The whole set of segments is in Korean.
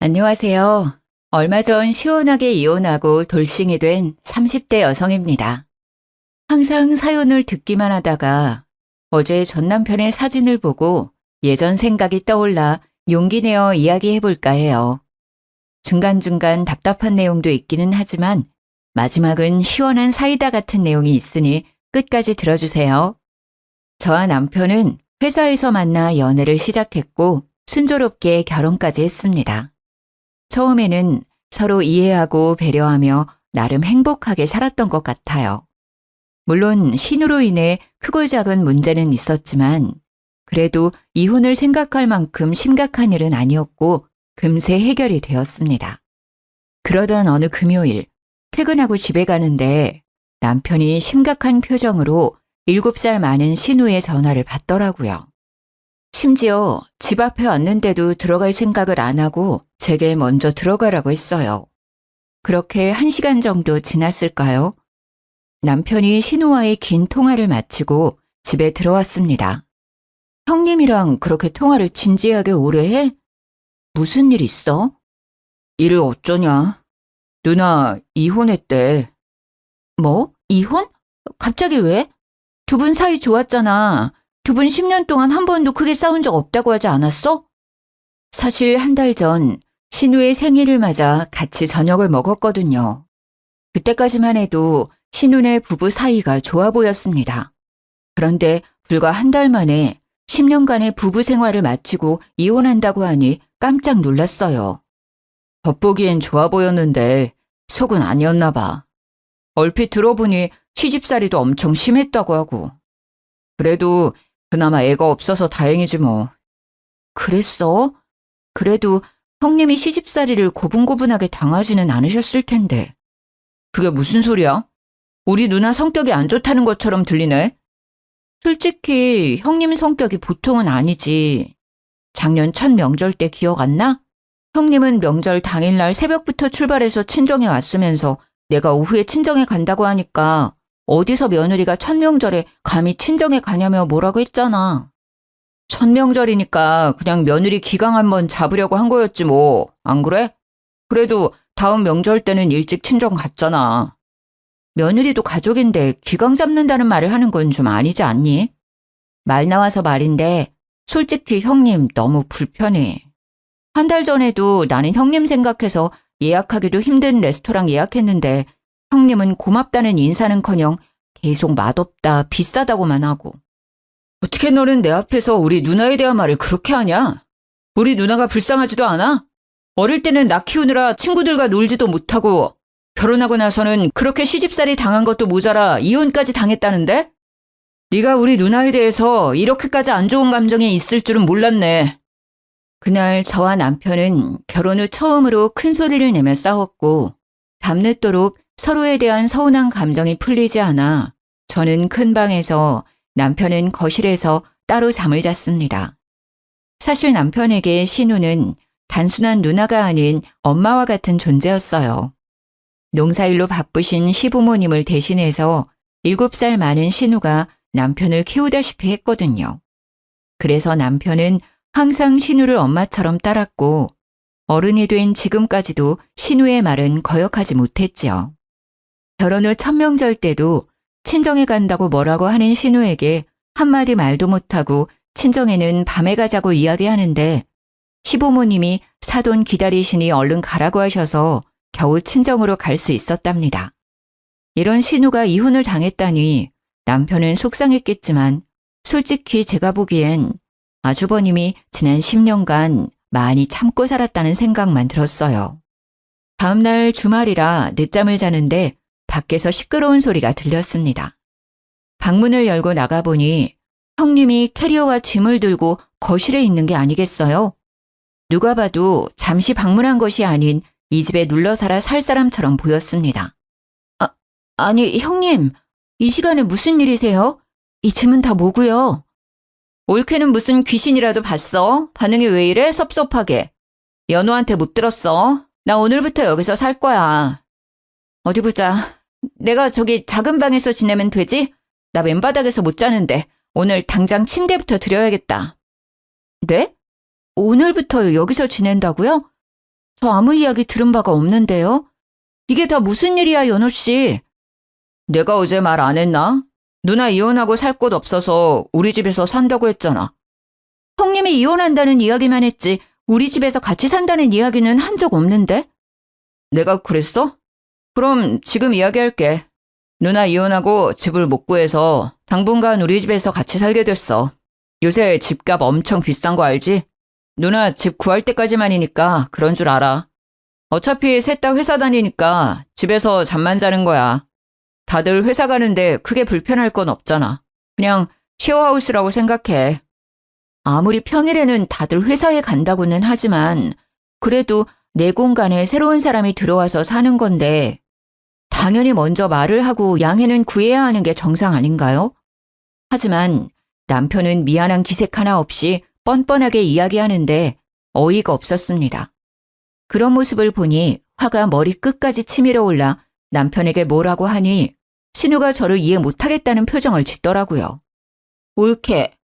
안녕하세요. 얼마 전 시원하게 이혼하고 돌싱이 된 30대 여성입니다. 항상 사연을 듣기만 하다가 어제 전 남편의 사진을 보고 예전 생각이 떠올라 용기 내어 이야기해볼까 해요. 중간중간 답답한 내용도 있기는 하지만 마지막은 시원한 사이다 같은 내용이 있으니 끝까지 들어주세요. 저와 남편은 회사에서 만나 연애를 시작했고 순조롭게 결혼까지 했습니다. 처음에는 서로 이해하고 배려하며 나름 행복하게 살았던 것 같아요. 물론 신우로 인해 크고 작은 문제는 있었지만 그래도 이혼을 생각할 만큼 심각한 일은 아니었고 금세 해결이 되었습니다. 그러던 어느 금요일 퇴근하고 집에 가는데 남편이 심각한 표정으로 7살 많은 신우의 전화를 받더라고요. 심지어 집 앞에 왔는데도 들어갈 생각을 안 하고 제게 먼저 들어가라고 했어요. 그렇게 1시간 정도 지났을까요? 남편이 신우와의 긴 통화를 마치고 집에 들어왔습니다. 형님이랑 그렇게 통화를 진지하게 오래 해? 무슨 일 있어? 일을 어쩌냐? 누나 이혼했대. 뭐? 이혼? 갑자기 왜? 두 분 사이 좋았잖아. 두 분 10년 동안 한 번도 크게 싸운 적 없다고 하지 않았어? 사실 한 달 전 신우의 생일을 맞아 같이 저녁을 먹었거든요. 그때까지만 해도 신우네 부부 사이가 좋아 보였습니다. 그런데 불과 한 달 만에 10년간의 부부 생활을 마치고 이혼한다고 하니 깜짝 놀랐어요. 겉보기엔 좋아 보였는데 속은 아니었나 봐. 얼핏 들어보니 시집살이도 엄청 심했다고 하고. 그래도 그나마 애가 없어서 다행이지 뭐. 그랬어? 그래도 형님이 시집살이를 고분고분하게 당하지는 않으셨을 텐데. 그게 무슨 소리야? 우리 누나 성격이 안 좋다는 것처럼 들리네. 솔직히 형님 성격이 보통은 아니지. 작년 첫 명절 때 기억 안 나? 형님은 명절 당일날 새벽부터 출발해서 친정에 왔으면서 내가 오후에 친정에 간다고 하니까 어디서 며느리가 첫 명절에 감히 친정에 가냐며 뭐라고 했잖아. 첫 명절이니까 그냥 며느리 기강 한번 잡으려고 한 거였지 뭐. 안 그래? 그래도 다음 명절 때는 일찍 친정 갔잖아. 며느리도 가족인데 기강 잡는다는 말을 하는 건 좀 아니지 않니? 말 나와서 말인데 솔직히 형님 너무 불편해. 한 달 전에도 나는 형님 생각해서 예약하기도 힘든 레스토랑 예약했는데 형님은 고맙다는 인사는커녕 계속 맛없다, 비싸다고만 하고. 어떻게 너는 내 앞에서 우리 누나에 대한 말을 그렇게 하냐? 우리 누나가 불쌍하지도 않아? 어릴 때는 나 키우느라 친구들과 놀지도 못하고 결혼하고 나서는 그렇게 시집살이 당한 것도 모자라 이혼까지 당했다는데? 네가 우리 누나에 대해서 이렇게까지 안 좋은 감정이 있을 줄은 몰랐네. 그날 저와 남편은 결혼 후 처음으로 큰 소리를 내며 싸웠고 밤늦도록 서로에 대한 서운한 감정이 풀리지 않아 저는 큰 방에서 남편은 거실에서 따로 잠을 잤습니다. 사실 남편에게 신우는 단순한 누나가 아닌 엄마와 같은 존재였어요. 농사일로 바쁘신 시부모님을 대신해서 7살 많은 신우가 남편을 키우다시피 했거든요. 그래서 남편은 항상 신우를 엄마처럼 따랐고 어른이 된 지금까지도 신우의 말은 거역하지 못했지요. 결혼 후 첫 명절 때도 친정에 간다고 뭐라고 하는 신우에게 한마디 말도 못하고 친정에는 밤에 가자고 이야기하는데 시부모님이 사돈 기다리시니 얼른 가라고 하셔서 겨우 친정으로 갈 수 있었답니다. 이런 신우가 이혼을 당했다니 남편은 속상했겠지만 솔직히 제가 보기엔 아주버님이 지난 10년간 많이 참고 살았다는 생각만 들었어요. 다음 날 주말이라 늦잠을 자는데 밖에서 시끄러운 소리가 들렸습니다. 방문을 열고 나가보니 형님이 캐리어와 짐을 들고 거실에 있는 게 아니겠어요? 누가 봐도 잠시 방문한 것이 아닌 이 집에 눌러 살아 살 사람처럼 보였습니다. 아니 형님, 이 시간에 무슨 일이세요? 이 짐은 다 뭐고요? 올케는 무슨 귀신이라도 봤어? 반응이 왜 이래? 섭섭하게. 연우한테 못 들었어? 나 오늘부터 여기서 살 거야. 어디 보자. 내가 저기 작은 방에서 지내면 되지? 나 맨바닥에서 못 자는데 오늘 당장 침대부터 드려야겠다. 네? 오늘부터 여기서 지낸다고요? 저 아무 이야기 들은 바가 없는데요? 이게 다 무슨 일이야, 연호 씨? 내가 어제 말 안 했나? 누나 이혼하고 살 곳 없어서 우리 집에서 산다고 했잖아. 형님이 이혼한다는 이야기만 했지 우리 집에서 같이 산다는 이야기는 한 적 없는데? 내가 그랬어? 그럼 지금 이야기할게. 누나 이혼하고 집을 못 구해서 당분간 우리 집에서 같이 살게 됐어. 요새 집값 엄청 비싼 거 알지? 누나 집 구할 때까지만이니까 그런 줄 알아. 어차피 셋 다 회사 다니니까 집에서 잠만 자는 거야. 다들 회사 가는데 크게 불편할 건 없잖아. 그냥 쉐어하우스라고 생각해. 아무리 평일에는 다들 회사에 간다고는 하지만 그래도 내 공간에 새로운 사람이 들어와서 사는 건데 당연히 먼저 말을 하고 양해는 구해야 하는 게 정상 아닌가요? 하지만 남편은 미안한 기색 하나 없이 뻔뻔하게 이야기하는데 어이가 없었습니다. 그런 모습을 보니 화가 머리 끝까지 치밀어 올라 남편에게 뭐라고 하니 신우가 저를 이해 못하겠다는 표정을 짓더라고요. 옳게.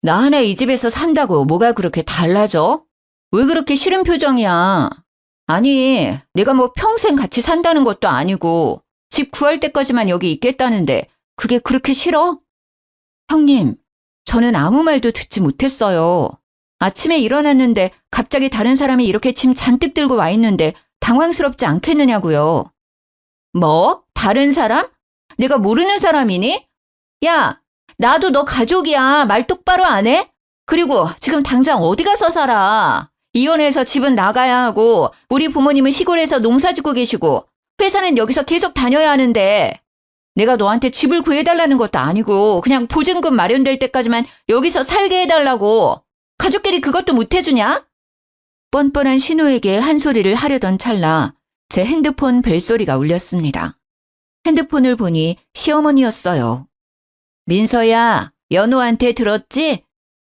나 하나 이 집에서 산다고 뭐가 그렇게 달라져? 왜 그렇게 싫은 표정이야? 아니, 내가 뭐 평생 같이 산다는 것도 아니고 집 구할 때까지만 여기 있겠다는데 그게 그렇게 싫어? 형님, 저는 아무 말도 듣지 못했어요. 아침에 일어났는데 갑자기 다른 사람이 이렇게 짐 잔뜩 들고 와 있는데 당황스럽지 않겠느냐고요. 뭐? 다른 사람? 내가 모르는 사람이니? 야, 나도 너 가족이야. 말 똑바로 안 해? 그리고 지금 당장 어디 가서 살아? 이혼해서 집은 나가야 하고 우리 부모님은 시골에서 농사 짓고 계시고 회사는 여기서 계속 다녀야 하는데 내가 너한테 집을 구해달라는 것도 아니고 그냥 보증금 마련될 때까지만 여기서 살게 해달라고. 가족끼리 그것도 못 해주냐? 뻔뻔한 신우에게 한 소리를 하려던 찰나 제 핸드폰 벨소리가 울렸습니다. 핸드폰을 보니 시어머니였어요. 민서야, 연우한테 들었지?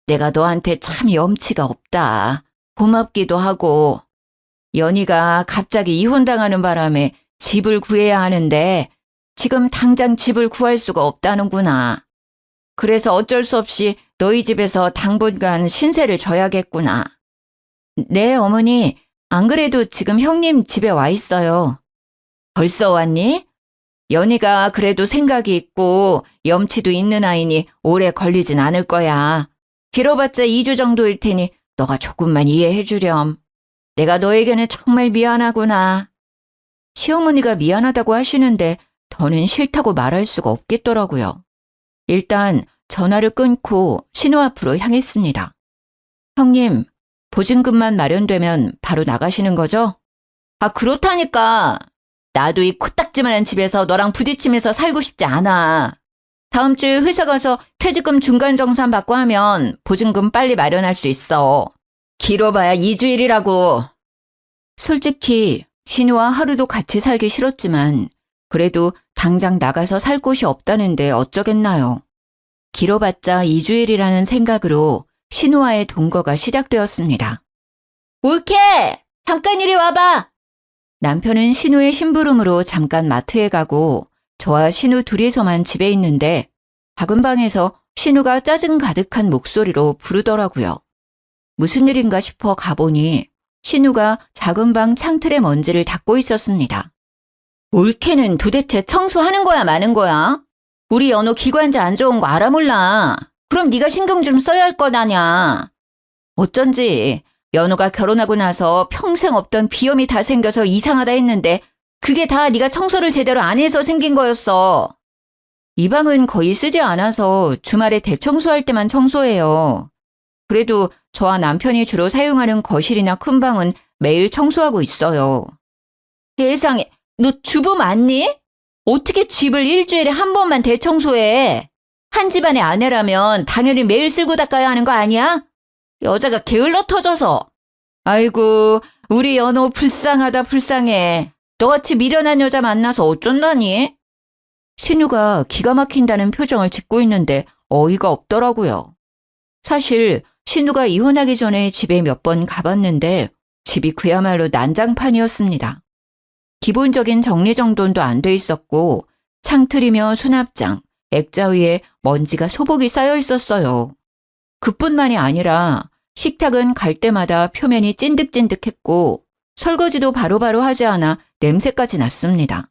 내가 너한테 참 염치가 없다. 고맙기도 하고. 연희가 갑자기 이혼당하는 바람에 집을 구해야 하는데 지금 당장 집을 구할 수가 없다는구나. 그래서 어쩔 수 없이 너희 집에서 당분간 신세를 져야겠구나. 네, 어머니. 안 그래도 지금 형님 집에 와 있어요. 벌써 왔니? 연희가 그래도 생각이 있고 염치도 있는 아이니 오래 걸리진 않을 거야. 길어봤자 2주 정도일 테니 너가 조금만 이해해 주렴. 내가 너에게는 정말 미안하구나. 시어머니가 미안하다고 하시는데 더는 싫다고 말할 수가 없겠더라고요. 일단 전화를 끊고 신우 앞으로 향했습니다. 형님, 보증금만 마련되면 바로 나가시는 거죠? 아, 그렇다니까. 나도 이 코딱지만한 집에서 너랑 부딪히면서 살고 싶지 않아. 다음 주에 회사 가서 퇴직금 중간정산 받고 하면 보증금 빨리 마련할 수 있어. 길어봐야 2주일이라고. 솔직히 진우와 하루도 같이 살기 싫었지만 그래도 당장 나가서 살 곳이 없다는데 어쩌겠나요. 길어봤자 2주일이라는 생각으로 신우와의 동거가 시작되었습니다. 옳게! 잠깐 이리 와봐! 남편은 신우의 심부름으로 잠깐 마트에 가고 저와 신우 둘이서만 집에 있는데 작은 방에서 신우가 짜증 가득한 목소리로 부르더라고요. 무슨 일인가 싶어 가보니 신우가 작은 방 창틀의 먼지를 닦고 있었습니다. 올케는 도대체 청소하는 거야 마는 거야? 우리 연호 기관지 안 좋은 거 알아 몰라. 그럼 네가 신경 좀 써야 할 것 아냐. 어쩐지 연호가 결혼하고 나서 평생 없던 비염이 다 생겨서 이상하다 했는데 그게 다 네가 청소를 제대로 안 해서 생긴 거였어. 이 방은 거의 쓰지 않아서 주말에 대청소할 때만 청소해요. 그래도 저와 남편이 주로 사용하는 거실이나 큰 방은 매일 청소하고 있어요. 세상에, 너 주부 맞니? 어떻게 집을 일주일에 한 번만 대청소해? 한 집안의 아내라면 당연히 매일 쓸고 닦아야 하는 거 아니야? 여자가 게을러 터져서. 아이고, 우리 연호 불쌍하다 불쌍해. 너같이 미련한 여자 만나서 어쩐다니? 신우가 기가 막힌다는 표정을 짓고 있는데 어이가 없더라고요. 사실 신우가 이혼하기 전에 집에 몇 번 가봤는데 집이 그야말로 난장판이었습니다. 기본적인 정리정돈도 안 돼 있었고 창틀이며 수납장, 액자 위에 먼지가 소복이 쌓여 있었어요. 그뿐만이 아니라 식탁은 갈 때마다 표면이 찐득찐득했고 설거지도 바로바로 하지 않아 냄새까지 났습니다.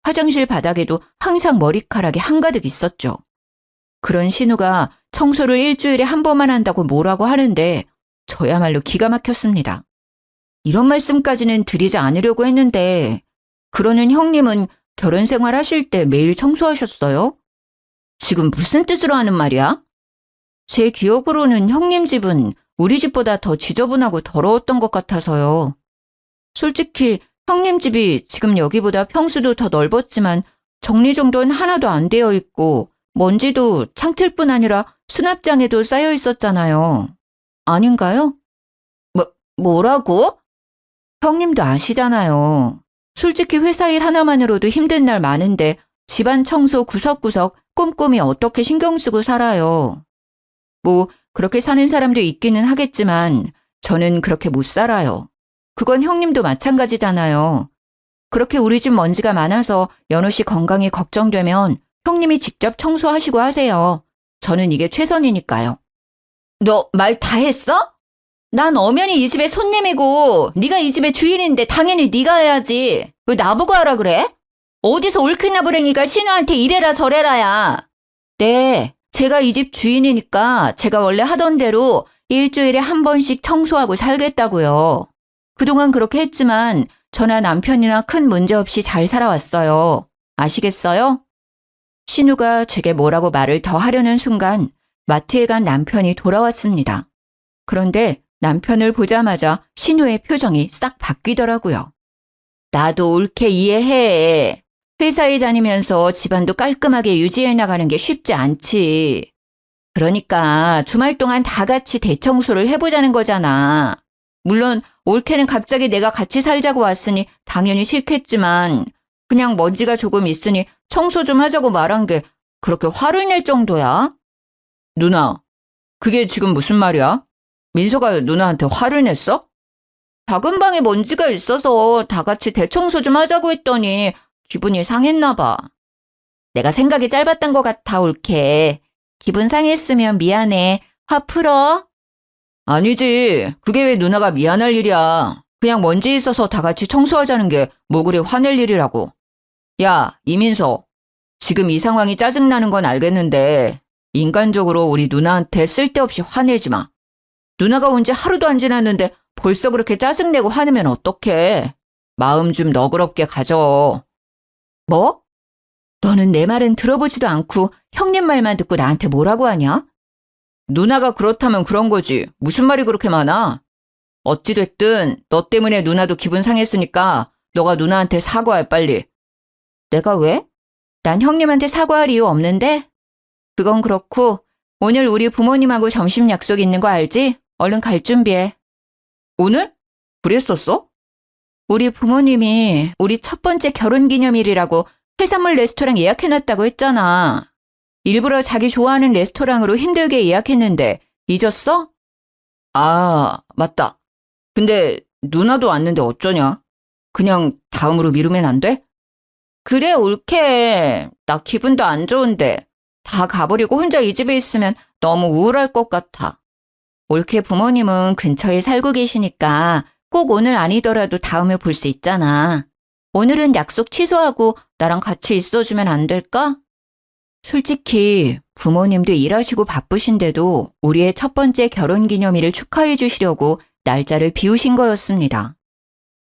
화장실 바닥에도 항상 머리카락이 한가득 있었죠. 그런 신우가 청소를 일주일에 한 번만 한다고 뭐라고 하는데 저야말로 기가 막혔습니다. 이런 말씀까지는 드리지 않으려고 했는데 그러는 형님은 결혼 생활 하실 때 매일 청소하셨어요? 지금 무슨 뜻으로 하는 말이야? 제 기억으로는 형님 집은 우리 집보다 더 지저분하고 더러웠던 것 같아서요. 솔직히 형님 집이 지금 여기보다 평수도 더 넓었지만 정리정돈 하나도 안 되어 있고 먼지도 창틀뿐 아니라 수납장에도 쌓여 있었잖아요. 아닌가요? 뭐라고? 형님도 아시잖아요. 솔직히 회사 일 하나만으로도 힘든 날 많은데 집안 청소 구석구석 꼼꼼히 어떻게 신경 쓰고 살아요. 뭐 그렇게 사는 사람도 있기는 하겠지만 저는 그렇게 못 살아요. 그건 형님도 마찬가지잖아요. 그렇게 우리 집 먼지가 많아서 연호 씨 건강이 걱정되면 형님이 직접 청소하시고 하세요. 저는 이게 최선이니까요. 너 말 다 했어? 난 엄연히 이 집의 손님이고 네가 이 집의 주인인데 당연히 네가 해야지. 왜 나보고 하라 그래? 어디서 옳게나 불행이가 신우한테 이래라 저래라야. 네, 제가 이 집 주인이니까 제가 원래 하던 대로 일주일에 한 번씩 청소하고 살겠다고요. 그동안 그렇게 했지만 저나 남편이나 큰 문제 없이 잘 살아왔어요. 아시겠어요? 신우가 제게 뭐라고 말을 더 하려는 순간 마트에 간 남편이 돌아왔습니다. 그런데 남편을 보자마자 신우의 표정이 싹 바뀌더라고요. 나도 옳게 이해해. 회사에 다니면서 집안도 깔끔하게 유지해 나가는 게 쉽지 않지. 그러니까 주말 동안 다 같이 대청소를 해보자는 거잖아. 물론 올케는 갑자기 내가 같이 살자고 왔으니 당연히 싫겠지만 그냥 먼지가 조금 있으니 청소 좀 하자고 말한 게 그렇게 화를 낼 정도야? 누나, 그게 지금 무슨 말이야? 민서가 누나한테 화를 냈어? 작은 방에 먼지가 있어서 다 같이 대청소 좀 하자고 했더니 기분이 상했나 봐. 내가 생각이 짧았던 것 같아, 올케. 기분 상했으면 미안해. 화 풀어. 아니지. 그게 왜 누나가 미안할 일이야. 그냥 먼지 있어서 다 같이 청소하자는 게 뭐 그리 화낼 일이라고. 야, 이민서. 지금 이 상황이 짜증나는 건 알겠는데 인간적으로 우리 누나한테 쓸데없이 화내지 마. 누나가 온 지 하루도 안 지났는데 벌써 그렇게 짜증내고 화내면 어떡해. 마음 좀 너그럽게 가져. 뭐? 너는 내 말은 들어보지도 않고 형님 말만 듣고 나한테 뭐라고 하냐? 누나가 그렇다면 그런 거지. 무슨 말이 그렇게 많아? 어찌됐든 너 때문에 누나도 기분 상했으니까 너가 누나한테 사과해 빨리. 내가 왜? 난 형님한테 사과할 이유 없는데? 그건 그렇고 오늘 우리 부모님하고 점심 약속 있는 거 알지? 얼른 갈 준비해. 오늘? 그랬었어? 우리 부모님이 우리 첫 번째 결혼기념일이라고 해산물 레스토랑 예약해놨다고 했잖아. 일부러 자기 좋아하는 레스토랑으로 힘들게 예약했는데 잊었어? 아, 맞다. 근데 누나도 왔는데 어쩌냐? 그냥 다음으로 미루면 안 돼? 그래, 옳게. 나 기분도 안 좋은데 다 가버리고 혼자 이 집에 있으면 너무 우울할 것 같아. 옳게 부모님은 근처에 살고 계시니까 꼭 오늘 아니더라도 다음에 볼 수 있잖아. 오늘은 약속 취소하고 나랑 같이 있어주면 안 될까? 솔직히 부모님도 일하시고 바쁘신데도 우리의 첫 번째 결혼기념일을 축하해 주시려고 날짜를 비우신 거였습니다.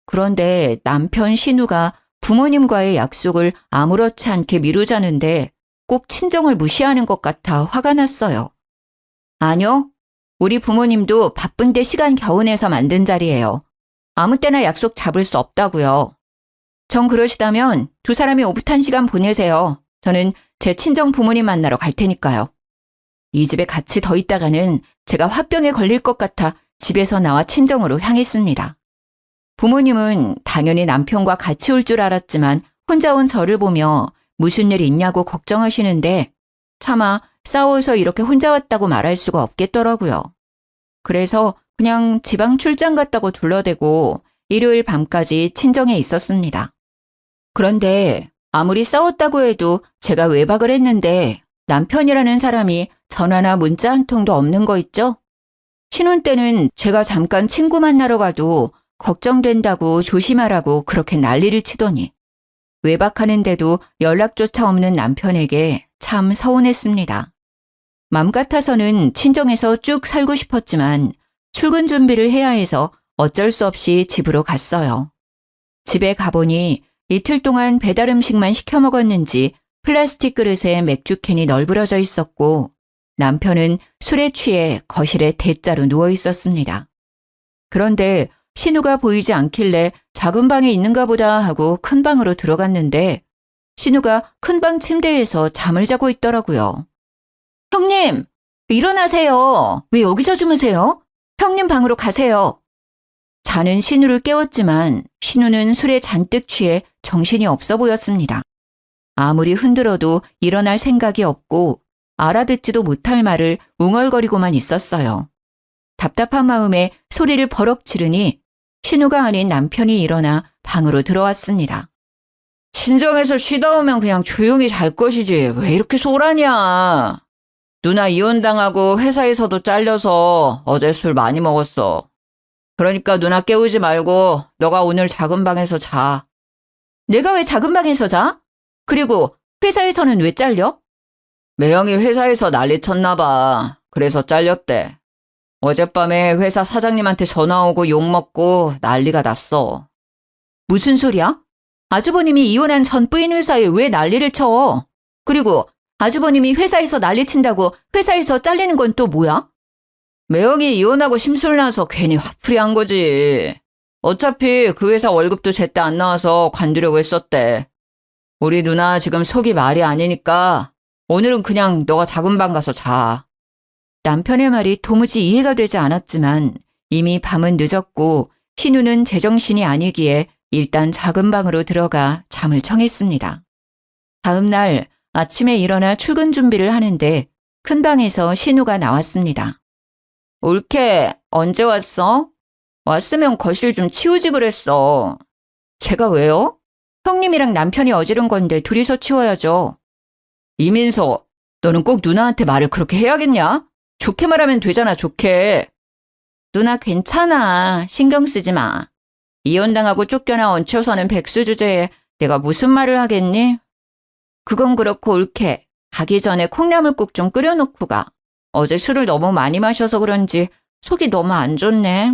그런데 남편 신우가 부모님과의 약속을 아무렇지 않게 미루자는데 꼭 친정을 무시하는 것 같아 화가 났어요. 아니요. 우리 부모님도 바쁜데 시간 겨우 내서 만든 자리예요. 아무 때나 약속 잡을 수 없다고요. 정 그러시다면 두 사람이 오붓한 시간 보내세요. 저는 제 친정 부모님 만나러 갈 테니까요. 이 집에 같이 더 있다가는 제가 화병에 걸릴 것 같아 집에서 나와 친정으로 향했습니다. 부모님은 당연히 남편과 같이 올 줄 알았지만 혼자 온 저를 보며 무슨 일 있냐고 걱정하시는데 차마 싸워서 이렇게 혼자 왔다고 말할 수가 없겠더라고요. 그래서 그냥 지방 출장 갔다고 둘러대고 일요일 밤까지 친정에 있었습니다. 그런데 아무리 싸웠다고 해도 제가 외박을 했는데 남편이라는 사람이 전화나 문자 한 통도 없는 거 있죠? 신혼 때는 제가 잠깐 친구 만나러 가도 걱정된다고 조심하라고 그렇게 난리를 치더니 외박하는데도 연락조차 없는 남편에게 참 서운했습니다. 맘 같아서는 친정에서 쭉 살고 싶었지만 출근 준비를 해야 해서 어쩔 수 없이 집으로 갔어요. 집에 가보니 이틀 동안 배달 음식만 시켜 먹었는지 플라스틱 그릇에 맥주캔이 널브러져 있었고 남편은 술에 취해 거실에 대자로 누워 있었습니다. 그런데 신우가 보이지 않길래 작은 방에 있는가 보다 하고 큰 방으로 들어갔는데 신우가 큰 방 침대에서 잠을 자고 있더라고요. 형님, 일어나세요. 왜 여기서 주무세요? 형님 방으로 가세요. 자는 신우를 깨웠지만 신우는 술에 잔뜩 취해 정신이 없어 보였습니다. 아무리 흔들어도 일어날 생각이 없고 알아듣지도 못할 말을 웅얼거리고만 있었어요. 답답한 마음에 소리를 버럭 지르니 신우가 아닌 남편이 일어나 방으로 들어왔습니다. 친정에서 쉬다 오면 그냥 조용히 잘 것이지 왜 이렇게 소란이야. 누나 이혼당하고 회사에서도 잘려서 어제 술 많이 먹었어. 그러니까 누나 깨우지 말고 너가 오늘 작은 방에서 자. 내가 왜 작은 방에서 자? 그리고 회사에서는 왜 잘려? 매형이 회사에서 난리 쳤나 봐. 그래서 잘렸대. 어젯밤에 회사 사장님한테 전화 오고 욕먹고 난리가 났어. 무슨 소리야? 아주버님이 이혼한 전 부인 회사에 왜 난리를 쳐? 그리고 아주버님이 회사에서 난리 친다고 회사에서 잘리는 건 또 뭐야? 매형이 이혼하고 심술나서 괜히 화풀이 한 거지. 어차피 그 회사 월급도 제때 안 나와서 관두려고 했었대. 우리 누나 지금 속이 말이 아니니까 오늘은 그냥 너가 작은 방 가서 자. 남편의 말이 도무지 이해가 되지 않았지만 이미 밤은 늦었고 신우는 제정신이 아니기에 일단 작은 방으로 들어가 잠을 청했습니다. 다음 날 아침에 일어나 출근 준비를 하는데 큰 방에서 신우가 나왔습니다. 올케, 언제 왔어? 왔으면 거실 좀 치우지 그랬어. 제가 왜요? 형님이랑 남편이 어지른 건데 둘이서 치워야죠. 이민서, 너는 꼭 누나한테 말을 그렇게 해야겠냐? 좋게 말하면 되잖아, 좋게. 누나 괜찮아. 신경 쓰지 마. 이혼당하고 쫓겨나 얹혀서는 백수 주제에 내가 무슨 말을 하겠니? 그건 그렇고 올케. 가기 전에 콩나물국 좀 끓여놓고 가. 어제 술을 너무 많이 마셔서 그런지 속이 너무 안 좋네.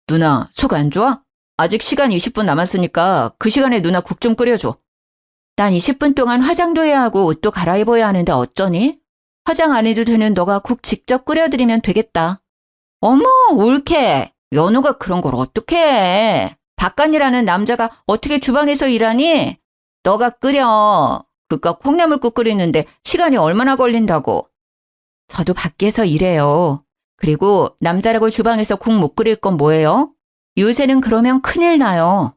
누나, 속 안 좋아? 아직 시간 20분 남았으니까 그 시간에 누나 국 좀 끓여줘. 난 20분 동안 화장도 해야 하고 옷도 갈아입어야 하는데 어쩌니? 화장 안 해도 되는 너가 국 직접 끓여드리면 되겠다. 어머, 올케. 연우가 그런 걸 어떻게 해. 박간이라는 남자가 어떻게 주방에서 일하니? 너가 끓여. 그깟 콩나물국 끓이는데 시간이 얼마나 걸린다고. 저도 밖에서 일해요. 그리고 남자라고 주방에서 국 못 끓일 건 뭐예요? 요새는 그러면 큰일 나요.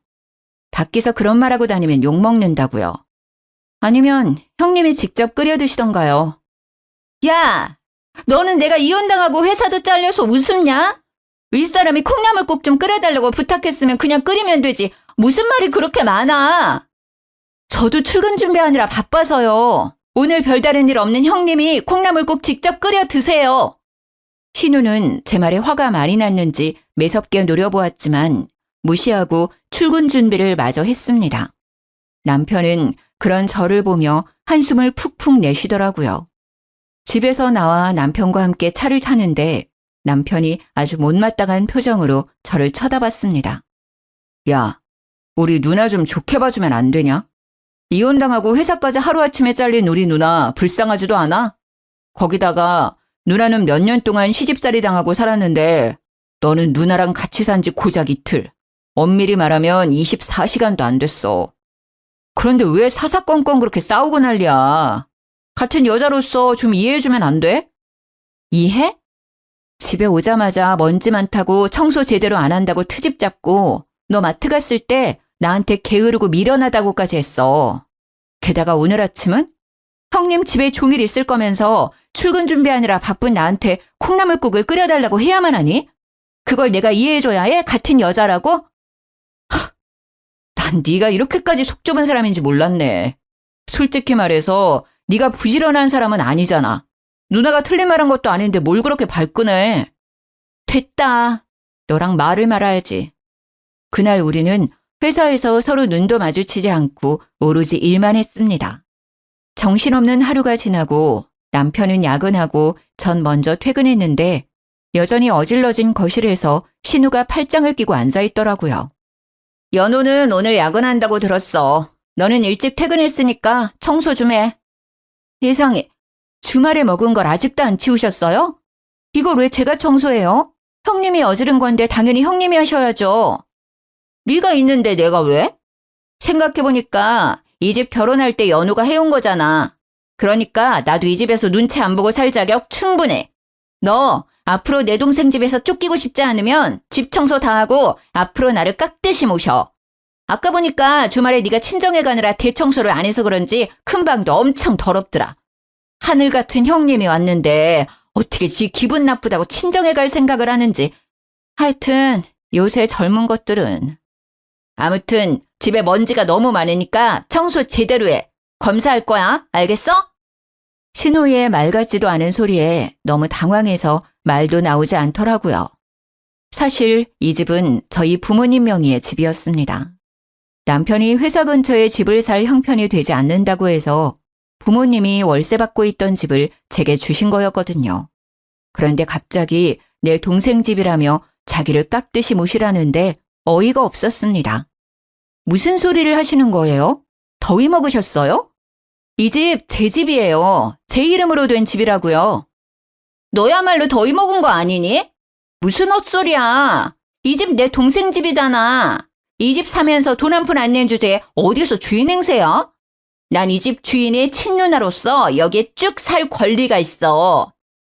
밖에서 그런 말하고 다니면 욕먹는다고요. 아니면 형님이 직접 끓여 드시던가요. 야, 너는 내가 이혼당하고 회사도 잘려서 웃음냐? 윗사람이 콩나물국 좀 끓여달라고 부탁했으면 그냥 끓이면 되지. 무슨 말이 그렇게 많아? 저도 출근 준비하느라 바빠서요. 오늘 별다른 일 없는 형님이 콩나물국 직접 끓여 드세요. 신우는 제 말에 화가 많이 났는지 매섭게 노려보았지만 무시하고 출근 준비를 마저 했습니다. 남편은 그런 저를 보며 한숨을 푹푹 내쉬더라고요. 집에서 나와 남편과 함께 차를 타는데 남편이 아주 못마땅한 표정으로 저를 쳐다봤습니다. 야, 우리 누나 좀 좋게 봐주면 안 되냐? 이혼당하고 회사까지 하루아침에 잘린 우리 누나 불쌍하지도 않아? 거기다가 누나는 몇 년 동안 시집살이 당하고 살았는데 너는 누나랑 같이 산 지 고작 이틀. 엄밀히 말하면 24시간도 안 됐어. 그런데 왜 사사건건 그렇게 싸우고 난리야? 같은 여자로서 좀 이해해주면 안 돼? 이해? 집에 오자마자 먼지 많다고 청소 제대로 안 한다고 트집 잡고 너 마트 갔을 때 나한테 게으르고 미련하다고까지 했어. 게다가 오늘 아침은 형님 집에 종일 있을 거면서 출근 준비하느라 바쁜 나한테 콩나물국을 끓여달라고 해야만 하니? 그걸 내가 이해해줘야 해? 같은 여자라고? 난 네가 이렇게까지 속 좁은 사람인지 몰랐네. 솔직히 말해서 네가 부지런한 사람은 아니잖아. 누나가 틀린 말한 것도 아닌데 뭘 그렇게 발끈해. 됐다. 너랑 말을 말아야지. 그날 우리는 회사에서 서로 눈도 마주치지 않고 오로지 일만 했습니다. 정신없는 하루가 지나고 남편은 야근하고 전 먼저 퇴근했는데 여전히 어질러진 거실에서 신우가 팔짱을 끼고 앉아있더라고요. 연우는 오늘 야근한다고 들었어. 너는 일찍 퇴근했으니까 청소 좀 해. 세상에, 주말에 먹은 걸 아직도 안 치우셨어요? 이걸 왜 제가 청소해요? 형님이 어지른 건데 당연히 형님이 하셔야죠. 네가 있는데 내가 왜? 생각해보니까 이 집 결혼할 때 연우가 해온 거잖아. 그러니까 나도 이 집에서 눈치 안 보고 살 자격 충분해. 너 앞으로 내 동생 집에서 쫓기고 싶지 않으면 집 청소 다 하고 앞으로 나를 깍듯이 모셔. 아까 보니까 주말에 네가 친정에 가느라 대청소를 안 해서 그런지 큰 방도 엄청 더럽더라. 하늘 같은 형님이 왔는데 어떻게 지 기분 나쁘다고 친정에 갈 생각을 하는지. 하여튼 요새 젊은 것들은. 아무튼 집에 먼지가 너무 많으니까 청소 제대로 해. 검사할 거야. 알겠어? 신우의 말 같지도 않은 소리에 너무 당황해서 말도 나오지 않더라고요. 사실 이 집은 저희 부모님 명의의 집이었습니다. 남편이 회사 근처에 집을 살 형편이 되지 않는다고 해서 부모님이 월세 받고 있던 집을 제게 주신 거였거든요. 그런데 갑자기 내 동생 집이라며 자기를 깍듯이 모시라는데 어이가 없었습니다. 무슨 소리를 하시는 거예요? 더위 먹으셨어요? 이 집 제 집이에요. 제 이름으로 된 집이라고요. 너야말로 더위 먹은 거 아니니? 무슨 헛소리야. 이 집 내 동생 집이잖아. 이 집 사면서 돈 한 푼 안 낸 주제에 어디서 주인 행세야? 난 이 집 주인의 친누나로서 여기에 쭉 살 권리가 있어.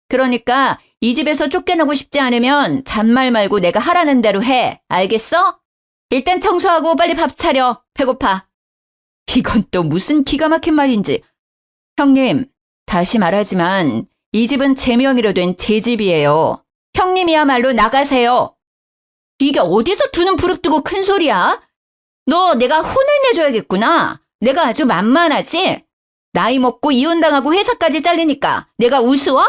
그러니까 이 집에서 쫓겨나고 싶지 않으면 잔말 말고 내가 하라는 대로 해. 알겠어? 일단 청소하고 빨리 밥 차려. 배고파. 이건 또 무슨 기가 막힌 말인지. 형님, 다시 말하지만 이 집은 제 명의로 된 제 집이에요. 형님이야말로 나가세요. 이게 어디서 두는 부릅뜨고 큰 소리야? 너 내가 혼을 내줘야겠구나. 내가 아주 만만하지? 나이 먹고 이혼당하고 회사까지 잘리니까 내가 우스워?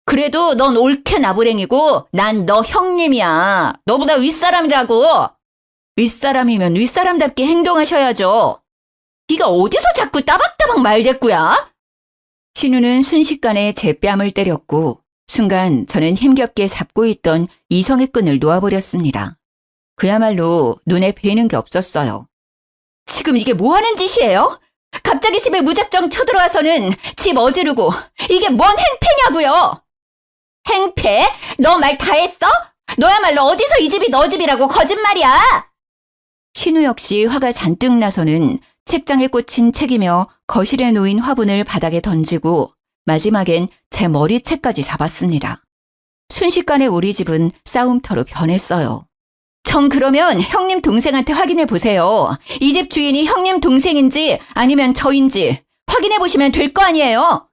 그래도 넌 옳게 나부랭이고 난 너 형님이야. 너보다 윗사람이라고. 윗사람이면 윗사람답게 행동하셔야죠. 네가 어디서 자꾸 따박따박 말대꾸야? 신우는 순식간에 제 뺨을 때렸고 순간 저는 힘겹게 잡고 있던 이성의 끈을 놓아버렸습니다. 그야말로 눈에 뵈는 게 없었어요. 지금 이게 뭐 하는 짓이에요? 갑자기 집에 무작정 쳐들어와서는 집 어지르고 이게 뭔 행패냐고요? 행패? 너 말 다 했어? 너야말로 어디서 이 집이 너 집이라고 거짓말이야? 신우 역시 화가 잔뜩 나서는 책장에 꽂힌 책이며 거실에 놓인 화분을 바닥에 던지고 마지막엔 제 머리채까지 잡았습니다. 순식간에 우리 집은 싸움터로 변했어요. 정 그러면 형님 동생한테 확인해 보세요. 이 집 주인이 형님 동생인지 아니면 저인지 확인해 보시면 될 거 아니에요.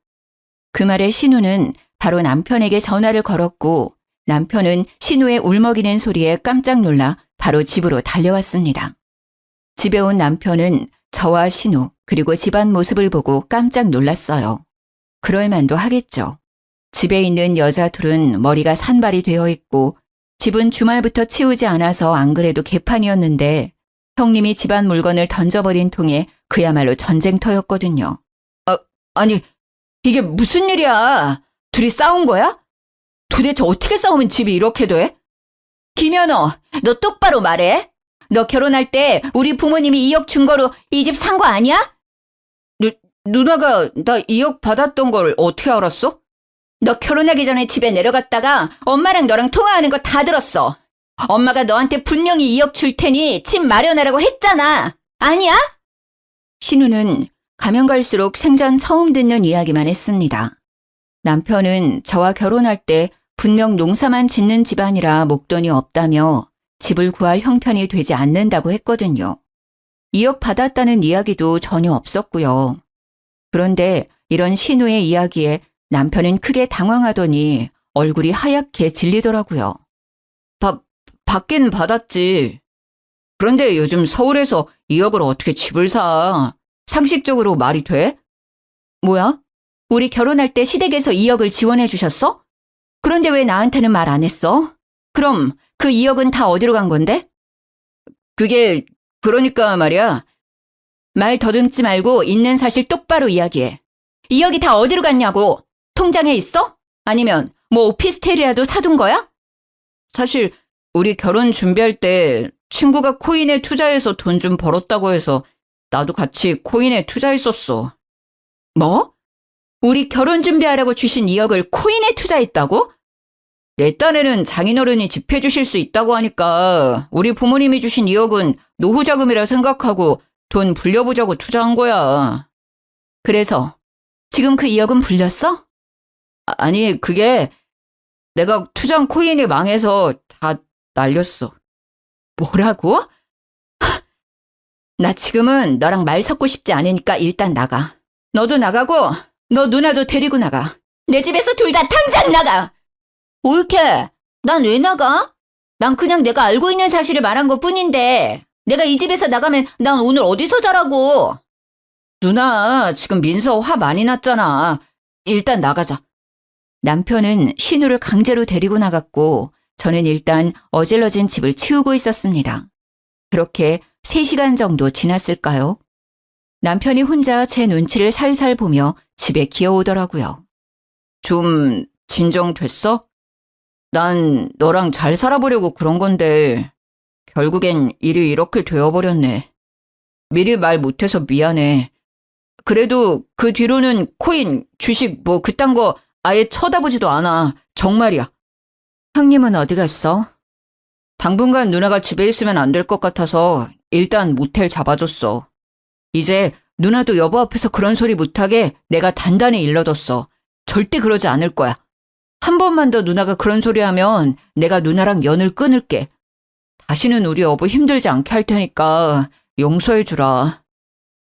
그 말에 신우는 바로 남편에게 전화를 걸었고 남편은 신우의 울먹이는 소리에 깜짝 놀라 바로 집으로 달려왔습니다. 집에 온 남편은 저와 신우 그리고 집안 모습을 보고 깜짝 놀랐어요. 그럴 만도 하겠죠. 집에 있는 여자 둘은 머리가 산발이 되어 있고 집은 주말부터 치우지 않아서 안 그래도 개판이었는데 형님이 집안 물건을 던져버린 통에 그야말로 전쟁터였거든요. 아니 이게 무슨 일이야? 둘이 싸운 거야? 도대체 어떻게 싸우면 집이 이렇게 돼? 김연어, 너 똑바로 말해. 너 결혼할 때 우리 부모님이 2억 준 거로 이 집 산 거 아니야? 누나가 나 2억 받았던 걸 어떻게 알았어? 너 결혼하기 전에 집에 내려갔다가 엄마랑 너랑 통화하는 거 다 들었어. 엄마가 너한테 분명히 2억 줄 테니 집 마련하라고 했잖아. 아니야? 신우는 가면 갈수록 생전 처음 듣는 이야기만 했습니다. 남편은 저와 결혼할 때 분명 농사만 짓는 집안이라 목돈이 없다며 집을 구할 형편이 되지 않는다고 했거든요. 2억 받았다는 이야기도 전혀 없었고요. 그런데 이런 신우의 이야기에 남편은 크게 당황하더니 얼굴이 하얗게 질리더라고요. 받긴 받았지. 그런데 요즘 서울에서 2억으로 어떻게 집을 사? 상식적으로 말이 돼? 뭐야? 우리 결혼할 때 시댁에서 2억을 지원해 주셨어? 그런데 왜 나한테는 말 안 했어? 그럼 그 2억은 다 어디로 간 건데? 그게 그러니까 말이야. 말 더듬지 말고 있는 사실 똑바로 이야기해. 2억이 다 어디로 갔냐고. 통장에 있어? 아니면 뭐 오피스텔이라도 사둔 거야? 사실 우리 결혼 준비할 때 친구가 코인에 투자해서 돈 좀 벌었다고 해서 나도 같이 코인에 투자했었어. 뭐? 우리 결혼 준비하라고 주신 2억을 코인에 투자했다고? 내 딴에는 장인어른이 집해 주실 수 있다고 하니까 우리 부모님이 주신 2억은 노후 자금이라 생각하고 돈 불려보자고 투자한 거야. 그래서 지금 그 2억은 불렸어? 아니, 그게 내가 투자한 코인이 망해서 다 날렸어. 뭐라고? 나 지금은 너랑 말 섞고 싶지 않으니까 일단 나가. 너도 나가고 너 누나도 데리고 나가. 내 집에서 둘 다 당장 나가. 옳게. 난 왜 나가? 난 그냥 내가 알고 있는 사실을 말한 것 뿐인데 내가 이 집에서 나가면 난 오늘 어디서 자라고. 누나 지금 민서 화 많이 났잖아. 일단 나가자. 남편은 신우를 강제로 데리고 나갔고 저는 일단 어질러진 집을 치우고 있었습니다. 그렇게 3시간 정도 지났을까요? 남편이 혼자 제 눈치를 살살 보며 집에 기어오더라고요. 좀 진정됐어? 난 너랑 잘 살아보려고 그런 건데 결국엔 일이 이렇게 되어버렸네. 미리 말 못해서 미안해. 그래도 그 뒤로는 코인, 주식 뭐 그딴 거 아예 쳐다보지도 않아. 정말이야. 형님은 어디 갔어? 당분간 누나가 집에 있으면 안 될 것 같아서 일단 모텔 잡아줬어. 이제 누나도 여보 앞에서 그런 소리 못하게 내가 단단히 일러뒀어. 절대 그러지 않을 거야. 한 번만 더 누나가 그런 소리 하면 내가 누나랑 연을 끊을게. 다시는 우리 여보 힘들지 않게 할 테니까 용서해주라.